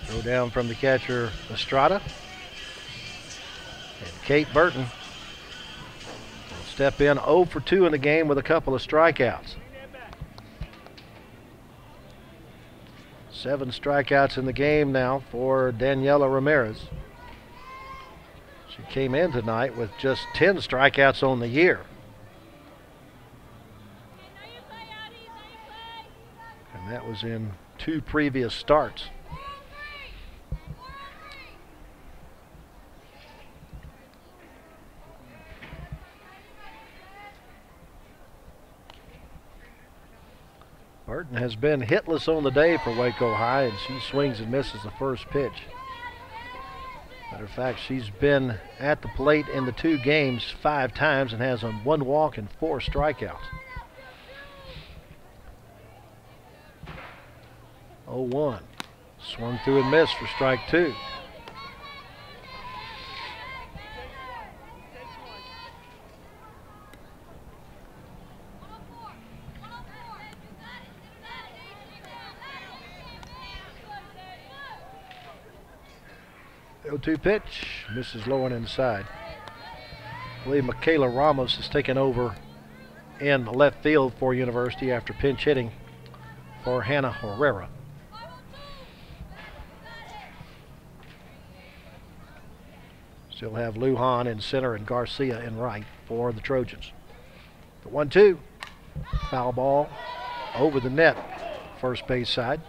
A: Throw down from the catcher, Estrada. And Kate Burton will step in 0 for 2 in the game with a couple of strikeouts. 7 strikeouts in the game now for Daniella Ramirez. She came in tonight with just 10 strikeouts on the year. And that was in 2 previous starts. Burton has been hitless on the day for Waco High, and she swings and misses the first pitch. Matter of fact, she's been at the plate in the 2 games 5 times and has 1 walk and 4 strikeouts. 0-1. Swung through and missed for strike 2. The 0-2 pitch misses low and inside. I believe Michaela Ramos has taken over in left field for University after pinch hitting for Hannah Herrera. Still have Lujan in center and Garcia in right for the Trojans. The 1-2. Foul ball over the net, first base side.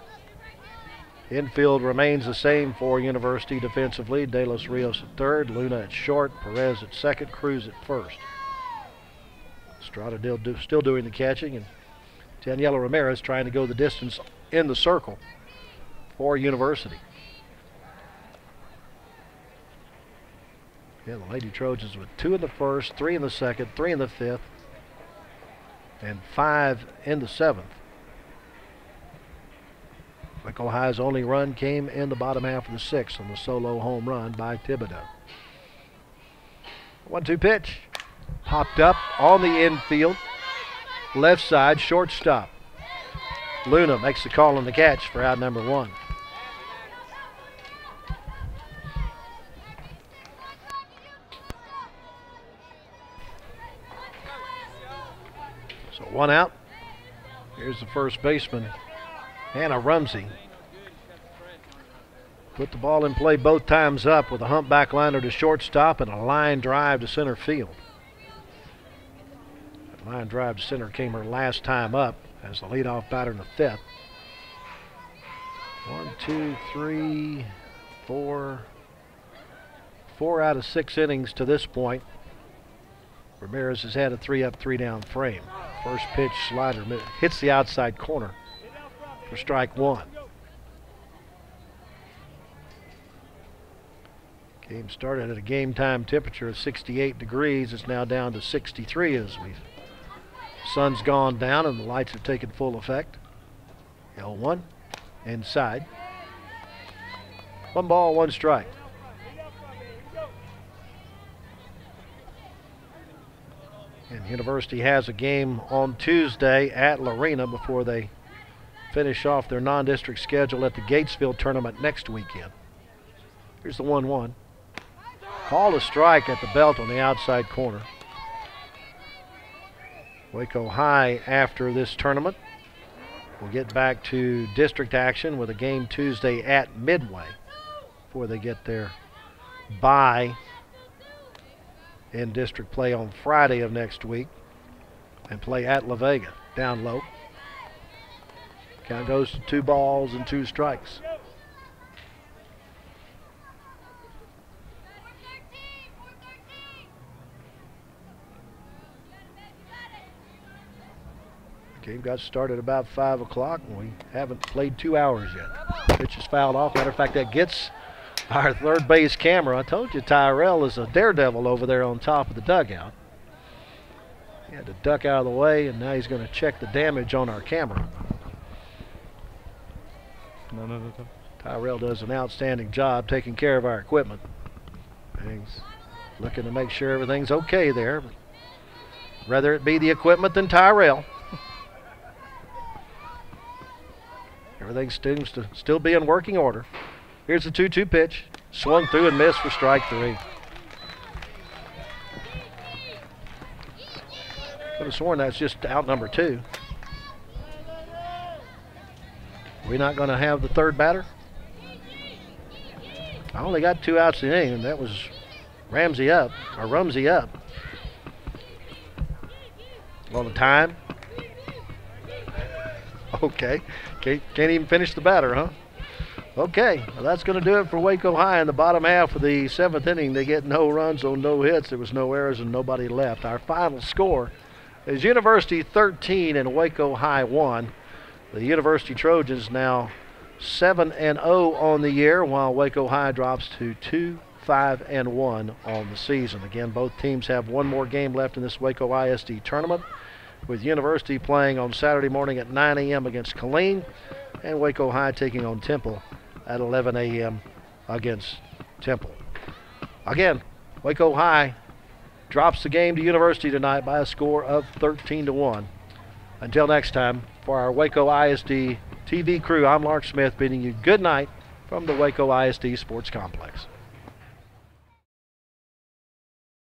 A: Infield remains the same for University defensively. De Los Rios at third, Luna at short, Perez at second, Cruz at first. Estrada still doing the catching, and Daniella Ramirez trying to go the distance in the circle for University. Yeah, the Lady Trojans with 2 in the first, 3 in the second, 3 in the 5th, and 5 in the 7th. Waco High's only run came in the bottom half of the 6th on the solo home run by Thibodeau. 1-2 pitch. Popped up on the infield. Left side, shortstop. Luna makes the call on the catch for out number 1. So 1 out. Here's the first baseman, Hannah Rumsey. Put the ball in play both times up with a humpback liner to shortstop and a line drive to center field. That line drive to center came her last time up as the leadoff batter in the 5th. 1, 2, 3, 4. 4 out of 6 innings to this point. Ramirez has had a 3-up, 3-down frame. First pitch slider hits the outside corner for strike 1. Game started at a game time temperature of 68 degrees. It's now down to 63 as the sun's gone down and the lights have taken full effect. L1 inside. 1 ball, 1 strike. And University has a game on Tuesday at Lorena before they finish off their non-district schedule at the Gatesville tournament next weekend. Here's the 1-1. Called a strike at the belt on the outside corner. Waco High, after this tournament, will get back to district action with a game Tuesday at Midway before they get their bye in district play on Friday of next week and play at La Vega down low. Count goes to 2 balls and 2 strikes. Game got started about 5 o'clock, and we haven't played 2 hours yet. Pitch is fouled off. Matter of fact, that gets our third base camera. I told you Tyrell is a daredevil over there on top of the dugout. He had to duck out of the way, and now he's going to check the damage on our camera. No. Tyrell does an outstanding job taking care of our equipment. He's looking to make sure everything's okay there. But rather it be the equipment than Tyrell. Everything seems to still be in working order. Here's the 2-2 pitch. Swung through and missed for strike 3. Could have sworn that's just out number 2. We're not going to have the third batter. I only got 2 outs in the inning, and that was Rumsey up. On the time. Okay. Can't even finish the batter, huh? Okay, well, that's going to do it for Waco High in the bottom half of the 7th inning. They get no runs on no hits. There was no errors and nobody left. Our final score is University 13 and Waco High 1. The University Trojans now 7-0 on the year, while Waco High drops to 2-5-1 on the season. Again, both teams have 1 more game left in this Waco ISD tournament, with University playing on Saturday morning at 9 a.m. against Killeen, and Waco High taking on Temple at 11 a.m. against Temple. Again, Waco High drops the game to University tonight by a score of 13-1. Until next time, for our Waco ISD TV crew, I'm Lark Smith bidding you good night from the Waco ISD Sports Complex.